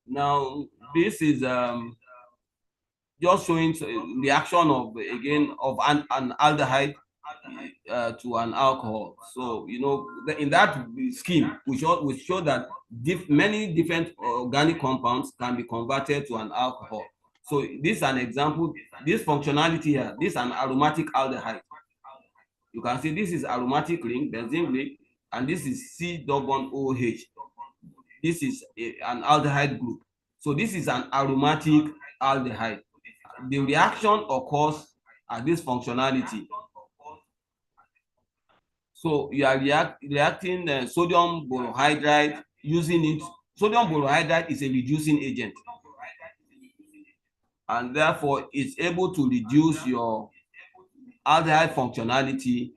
S1: Now, this is just showing reaction of an aldehyde to an alcohol. So in that scheme, we show that many different organic compounds can be converted to an alcohol. So this is an example. This functionality here, this is an aromatic aldehyde. You can see this is aromatic ring, benzene ring, and this is C-double-OH. This is an aldehyde group. So this is an aromatic aldehyde. The reaction occurs at this functionality. So you are reacting sodium borohydride using it. Sodium borohydride is a reducing agent, and therefore it's able to reduce your aldehyde functionality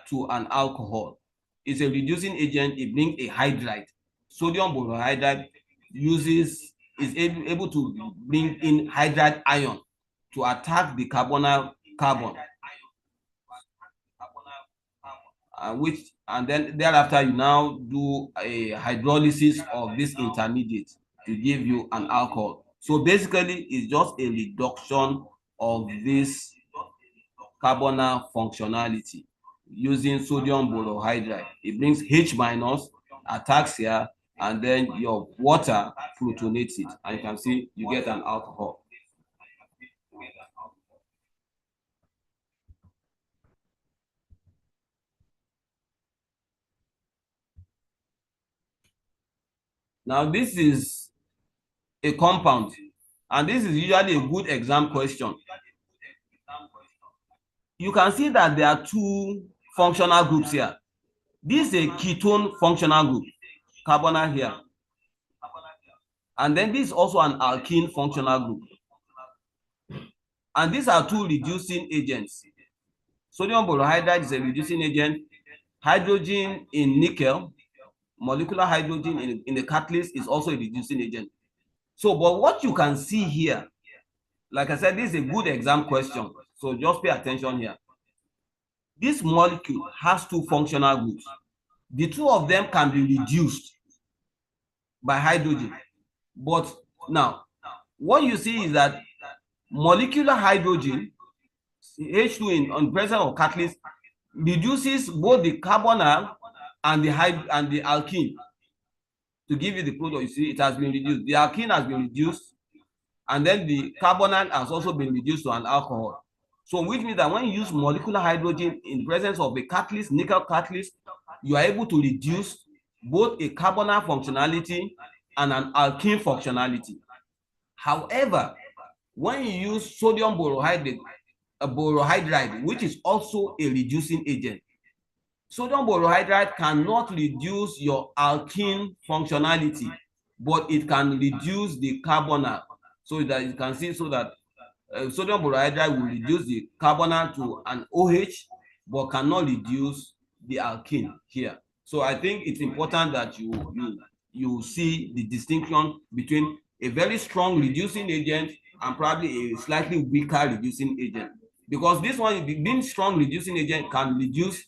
S1: to an alcohol. It's a reducing agent. It brings a hydride. Sodium borohydride is able to bring in hydride ion to attack the carbonyl carbon, and then thereafter you now do a hydrolysis of this intermediate to give you an alcohol. So basically, it's just a reduction of this carbonyl functionality using sodium borohydride. It brings H minus, attacks here, and then your water protonates it, and you can see you get an alcohol. Now this is a compound, and this is usually a good exam question. You can see that there are two functional groups here. This is a ketone functional group, carbonyl here. And then this is also an alkene functional group. And these are two reducing agents. Sodium borohydride is a reducing agent. Hydrogen in nickel, molecular hydrogen in the catalyst, is also a reducing agent. So, but what you can see here, like I said, this is a good exam question. So just pay attention here. This molecule has two functional groups. The two of them can be reduced by hydrogen. But now, what you see is that molecular hydrogen, H2 on presence of catalyst, reduces both the carbonyl and the alkene to give you the product. You see, it has been reduced. The alkene has been reduced, and then the carbonyl has also been reduced to an alcohol. So which means that when you use molecular hydrogen in presence of a catalyst, nickel catalyst, you are able to reduce both a carbonyl functionality and an alkene functionality. However, when you use sodium borohydride, which is also a reducing agent, sodium borohydride cannot reduce your alkene functionality, but it can reduce the carbonyl. So that you can see, so that sodium borohydride will reduce the carbonyl to an OH, but cannot reduce the alkene here. So I think it's important that you see the distinction between a very strong reducing agent and probably a slightly weaker reducing agent. Because this one, being strong reducing agent, can reduce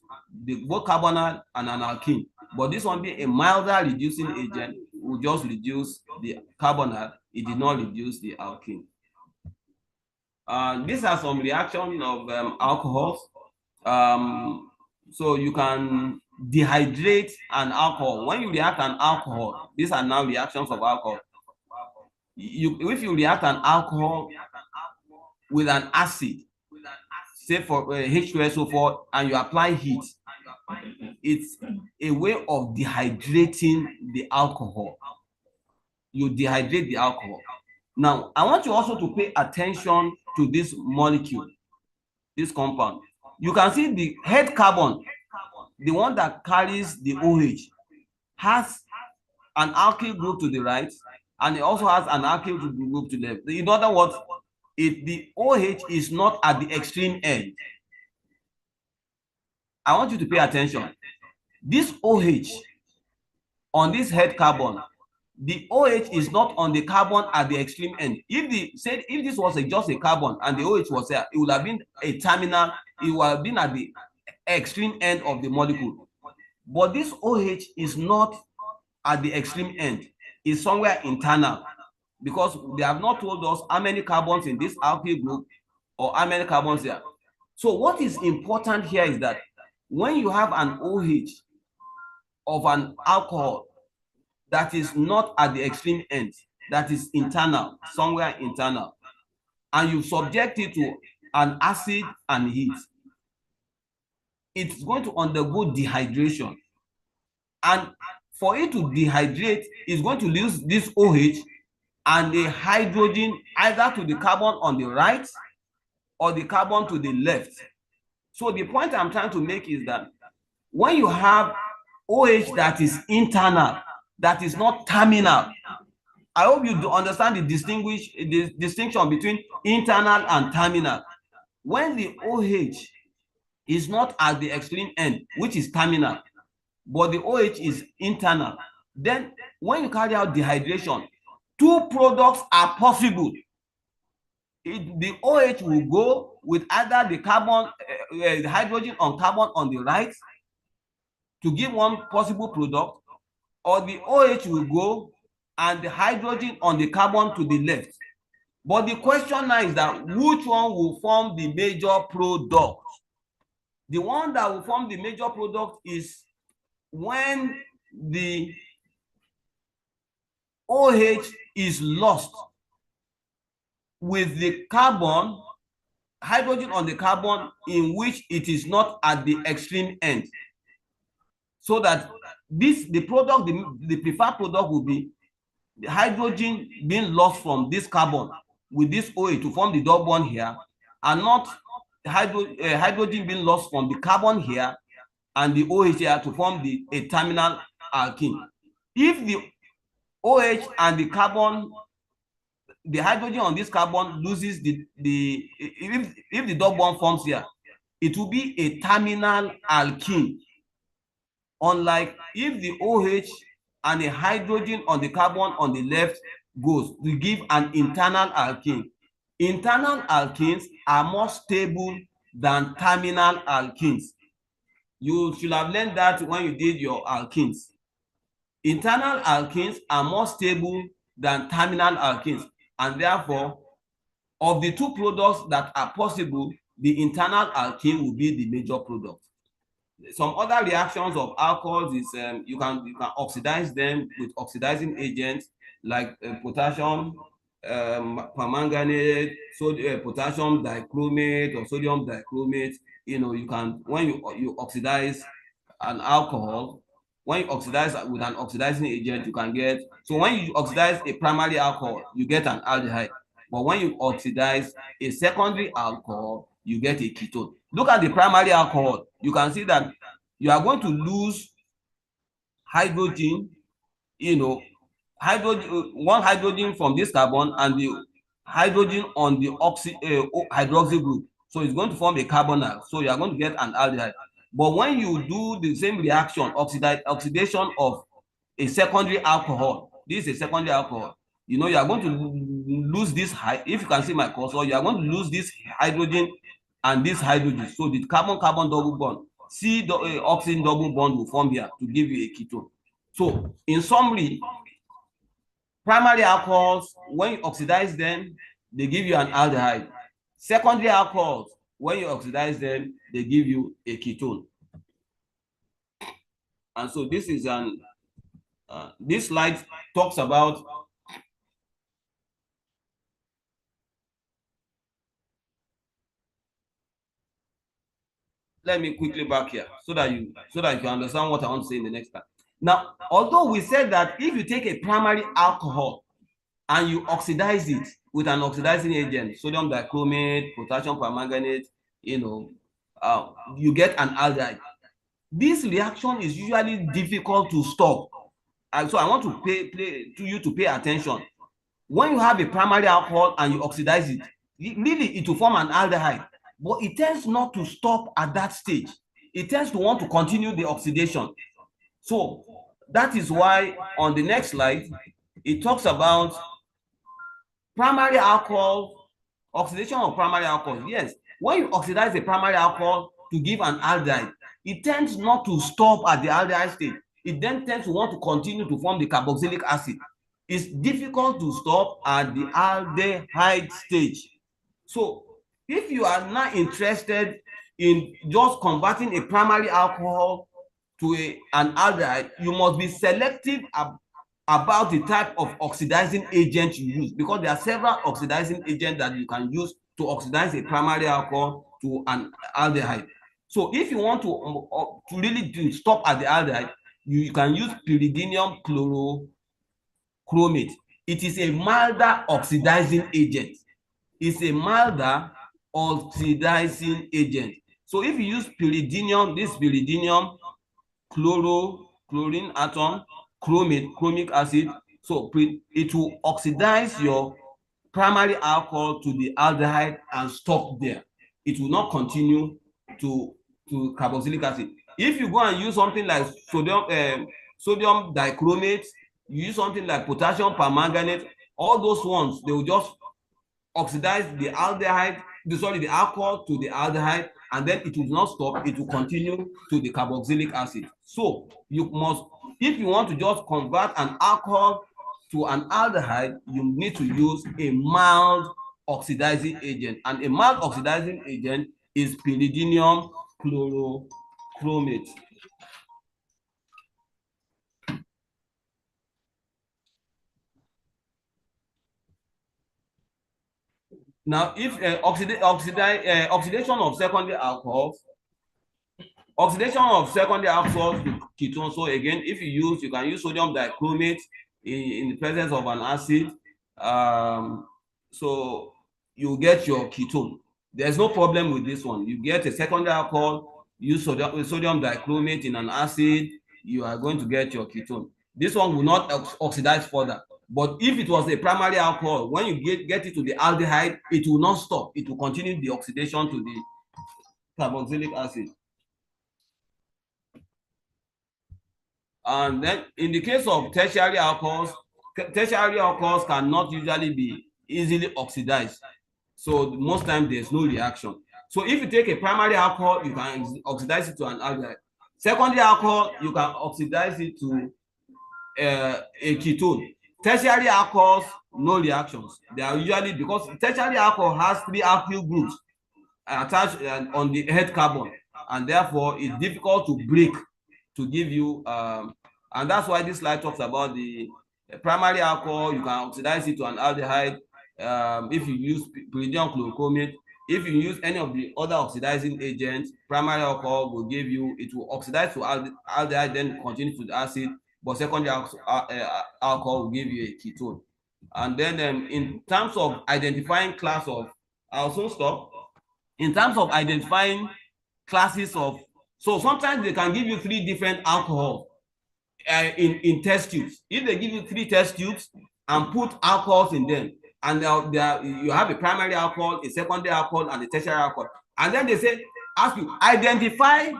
S1: both carbonyl and an alkene. But this one, being a milder reducing agent, will just reduce the carbonyl. It did not reduce the alkene. These are some reactions of alcohols. So you can dehydrate an alcohol. When you react an alcohol, these are now reactions of alcohol. If you react an alcohol with an acid, say for H2SO4, and you apply heat, it's a way of dehydrating the alcohol. You dehydrate the alcohol. Now, I want you also to pay attention to this molecule, this compound. You can see the head carbon, the one that carries the OH, has an alkyl group to the right, and it also has an alkyl group to the left. In other words, the OH is not at the extreme end. I want you to pay attention. This OH on this head carbon, the OH is not on the carbon at the extreme end. If this was just a carbon and the OH was there, it would have been a terminal. It would have been at the extreme end of the molecule. But this OH is not at the extreme end. It's somewhere internal, because they have not told us how many carbons in this alkyl group or how many carbons there. So what is important here is that when you have an OH of an alcohol that is not at the extreme end, that is internal, somewhere internal, and you subject it to an acid and heat, it's going to undergo dehydration. And for it to dehydrate, it's going to lose this OH and the hydrogen either to the carbon on the right or the carbon to the left. So the point I'm trying to make is that when you have OH that is internal, that is not terminal, I hope you do understand the distinction between internal and terminal. When the OH is not at the extreme end, which is terminal, but the OH is internal, then when you carry out dehydration, two products are possible. The OH will go with either the carbon, the hydrogen on carbon on the right to give one possible product, or the OH will go and the hydrogen on the carbon to the left. But the question now is that which one will form the major product? The one that will form the major product is when the OH is lost with the carbon, hydrogen on the carbon in which it is not at the extreme end. So that the product, the preferred product will be the hydrogen being lost from this carbon with this OH to form the double bond here, and not hydrogen being lost from the carbon here and the OH here to form a terminal alkene. If the OH and the carbon, the hydrogen on this carbon loses if the double bond forms here, it will be a terminal alkene. Unlike if the OH and the hydrogen on the carbon on the left goes, we give an internal alkene. Internal alkenes are more stable than terminal alkenes. You should have learned that when you did your alkenes. Internal alkenes are more stable than terminal alkenes, and therefore, of the two products that are possible, the internal alkene will be the major product. Some other reactions of alcohols is you can oxidize them with oxidizing agents like potassium permanganate, potassium dichromate or sodium dichromate. You can, when you oxidize an alcohol, when you oxidize with an oxidizing agent, you can get, so when you oxidize a primary alcohol, you get an aldehyde. But when you oxidize a secondary alcohol, you get a ketone. Look at the primary alcohol. You can see that you are going to lose hydrogen, one hydrogen from this carbon and the hydrogen on the hydroxyl group. So it's going to form a carbonyl. So you are going to get an aldehyde. But when you do the same reaction, oxidation of a secondary alcohol, this is a secondary alcohol, you are going to lose this, if you can see my cursor, you are going to lose this hydrogen and this hydrogen. So the carbon-carbon double bond, oxygen double bond will form here to give you a ketone. So in summary, primary alcohols, when you oxidize them, they give you an aldehyde. Secondary alcohols, when you oxidize them, they give you a ketone. And so this is this slide talks about let me quickly back here so that you can understand what I want to say in the next part. Now, although we said that if you take a primary alcohol and you oxidize it with an oxidizing agent, sodium dichromate, potassium permanganate, you get an aldehyde. This reaction is usually difficult to stop. And so I want to pay attention. When you have a primary alcohol and you oxidize it, really it will form an aldehyde, but it tends not to stop at that stage. It tends to want to continue the oxidation. So that is why on the next slide, it talks about primary alcohol, oxidation of primary alcohol. Yes, when you oxidize a primary alcohol to give an aldehyde, it tends not to stop at the aldehyde stage. It then tends to want to continue to form the carboxylic acid. It's difficult to stop at the aldehyde stage. So if you are not interested in just converting a primary alcohol to an aldehyde, you must be selective about the type of oxidizing agent you use, because there are several oxidizing agents that you can use to oxidize a primary alcohol to an aldehyde. So if you want to really stop at the aldehyde, you can use pyridinium chlorochromate. It is a milder oxidizing agent. It's a milder oxidizing agent. So if you use pyridinium, this pyridinium chlorine atom, chromic acid, so it will oxidize your primary alcohol to the aldehyde and stop there. It will not continue to carboxylic acid. If you go and use something like sodium dichromate, you use something like potassium permanganate, all those ones, they will just oxidize the aldehyde, the alcohol to the aldehyde, and then it will not stop, it will continue to the carboxylic acid. So you must, if you want to just convert an alcohol to an aldehyde, you need to use a mild oxidizing agent, and a mild oxidizing agent is pyridinium chlorochromate. Now, if oxidation of secondary alcohols, to ketones. So again, if you can use sodium dichromate in the presence of an acid. So you get your ketone. There's no problem with this one. You get a secondary alcohol, use sodium dichromate in an acid, you are going to get your ketone. This one will not oxidize further. But if it was a primary alcohol, when you get it to the aldehyde, it will not stop. It will continue the oxidation to the carboxylic acid. And then in the case of tertiary alcohols cannot usually be easily oxidized. So most times there's no reaction. So if you take a primary alcohol, you can oxidize it to an aldehyde. Secondary alcohol, you can oxidize it to a ketone. Tertiary alcohols, no reactions. They are usually, because tertiary alcohol has 3 alkyl groups attached on the head carbon, and therefore it's difficult to break to give you, and that's why this slide talks about the primary alcohol. You can oxidize it to an aldehyde if you use pyridinium chlorochromate. If you use any of the other oxidizing agents, primary alcohol will give you, it will oxidize to aldehyde, then continue to the acid, but secondary alcohol will give you a ketone. And then in terms of identifying class of, I'll soon stop. In terms of identifying classes of, so sometimes they can give you 3 different alcohols in test tubes. If they give you 3 test tubes and put alcohols in them, and you have a primary alcohol, a secondary alcohol, and a tertiary alcohol, and then they say, ask you, identify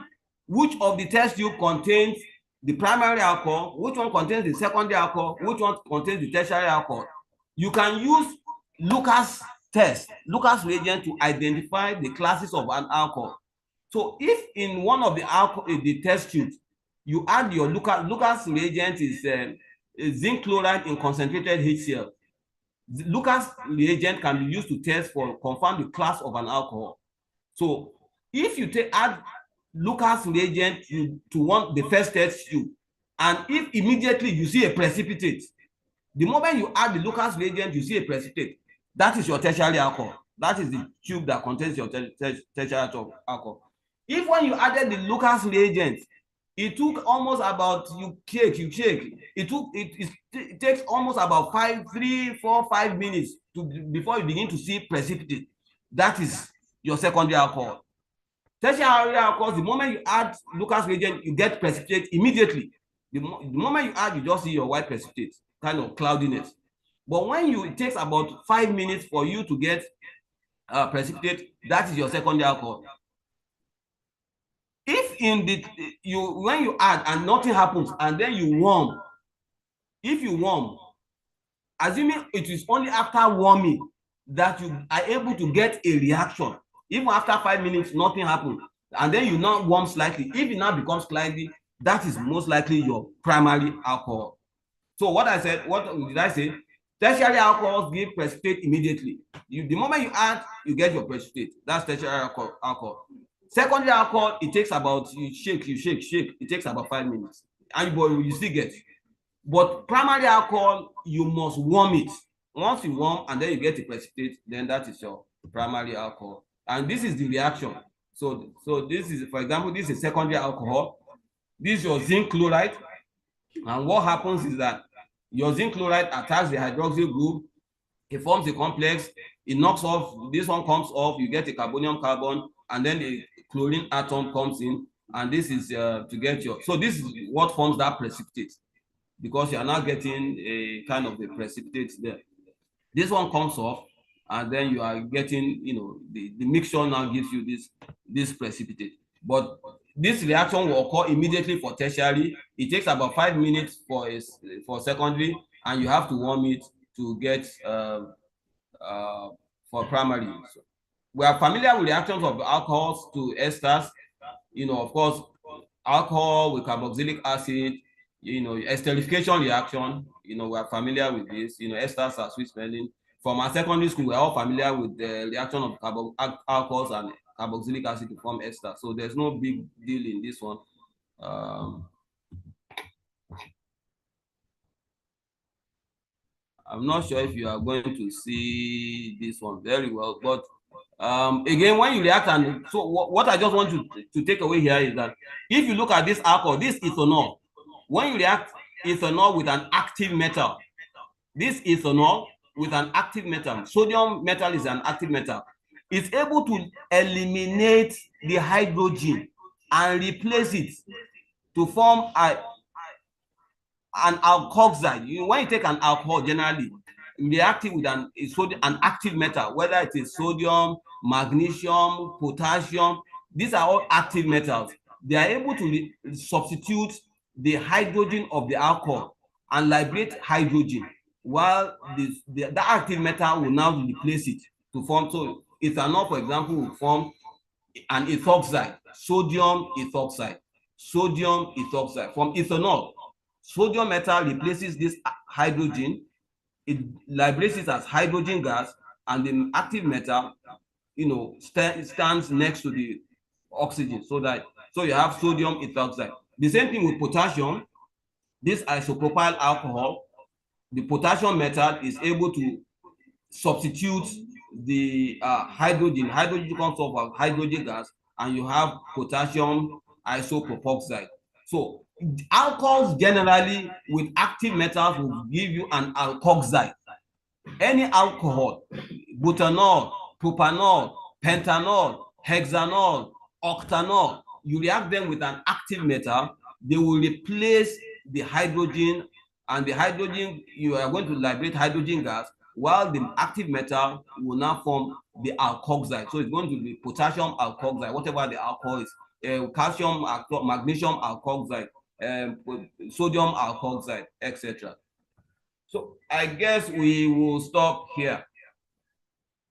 S1: which of the test tube contains the primary alcohol, which one contains the secondary alcohol, which one contains the tertiary alcohol. You can use Lucas reagent to identify the classes of an alcohol. So if in one of the test tubes you add your Lucas reagent is zinc chloride in concentrated HCl. The Lucas reagent can be used to test for confirm the class of an alcohol. So if you add Lucas reagent to the first test tube, and if immediately you see a precipitate, the moment you add the Lucas reagent, you see a precipitate, that is your tertiary alcohol. That is the tube that contains your tertiary alcohol. If when you added the Lucas reagent, it took almost about, you shake, it takes almost about 3, 4, 5 minutes before you begin to see precipitate. That is your secondary alcohol. Tertiary alcohol, the moment you add Lucas reagent, you get precipitate immediately. The moment you add, you just see your white precipitate, kind of cloudiness. But when it takes about 5 minutes for you to get precipitate, that is your secondary alcohol. If when you add and nothing happens, and then you warm, if you warm, assuming it is only after warming that you are able to get a reaction, even after 5 minutes, nothing happens, and then you now warm slightly, if it now becomes cloudy, that is most likely your primary alcohol. So what did I say? Tertiary alcohols give precipitate immediately. The moment you add, you get your precipitate. That's tertiary alcohol. Secondary alcohol, it takes about, you shake, it takes about 5 minutes, and you still get. But primary alcohol, you must warm it. Once you warm and then you get the precipitate, then that is your primary alcohol. And this is the reaction. So this is, for example, this is secondary alcohol. This is your zinc chloride. And what happens is that your zinc chloride attacks the hydroxyl group. It forms a complex. It knocks off. This one comes off. You get a carbonium carbon, and then the chlorine atom comes in. And this is to get your. So this is what forms that precipitate, because you are now getting a kind of a precipitate there. This one comes off, and then you are getting, the mixture now gives you this precipitate. But this reaction will occur immediately for tertiary. It takes about 5 minutes for secondary, and you have to warm it to get for primary. So we are familiar with reactions of alcohols to esters. Of course, alcohol with carboxylic acid, esterification reaction, we are familiar with this. Esters are sweet smelling. From our secondary school, we're all familiar with the reaction of alcohols and carboxylic acid to form ester. So there's no big deal in this one. I'm not sure if you are going to see this one very well, but again, when you react, and so what I just want to take away here is that if you look at this alcohol, this ethanol, when you react ethanol with an active metal, this ethanol with an active metal, sodium metal is an active metal, is able to eliminate the hydrogen and replace it to form an alkoxide. When you take an alcohol, generally you react it with an active metal, whether it is sodium, magnesium, potassium. These are all active metals. They are able to substitute the hydrogen of the alcohol and liberate hydrogen, while the active metal will now replace it to form. So ethanol, for example, will form an ethoxide, sodium ethoxide, from ethanol. Sodium metal replaces this hydrogen. It liberates it as hydrogen gas, and the active metal, stands next to the oxygen, so you have sodium ethoxide. The same thing with potassium. This isopropyl alcohol, the potassium metal is able to substitute the hydrogen. Hydrogen comes off of hydrogen gas, and you have potassium isopropoxide. So alcohols generally with active metals will give you an alkoxide. Any alcohol, butanol, propanol, pentanol, hexanol, octanol, you react them with an active metal, they will replace the hydrogen, and the hydrogen, you are going to liberate hydrogen gas, while the active metal will now form the alkoxide. So it's going to be potassium alkoxide, whatever the alcohol is, calcium, magnesium alkoxide, sodium alkoxide, etc. So I guess we will stop here.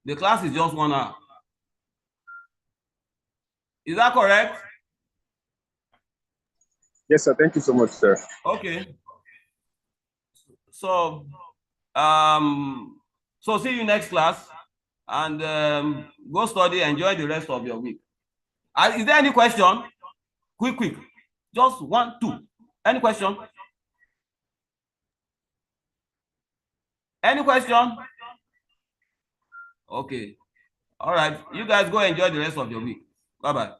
S1: The class is just 1 hour. Is that correct?
S4: Yes, sir. Thank you so much, sir.
S1: Okay. So see you next class, and go study, enjoy the rest of your week. Is there any question? Quick. Just 1, 2. Any question? Any question? Okay. All right. You guys go enjoy the rest of your week. Bye-bye.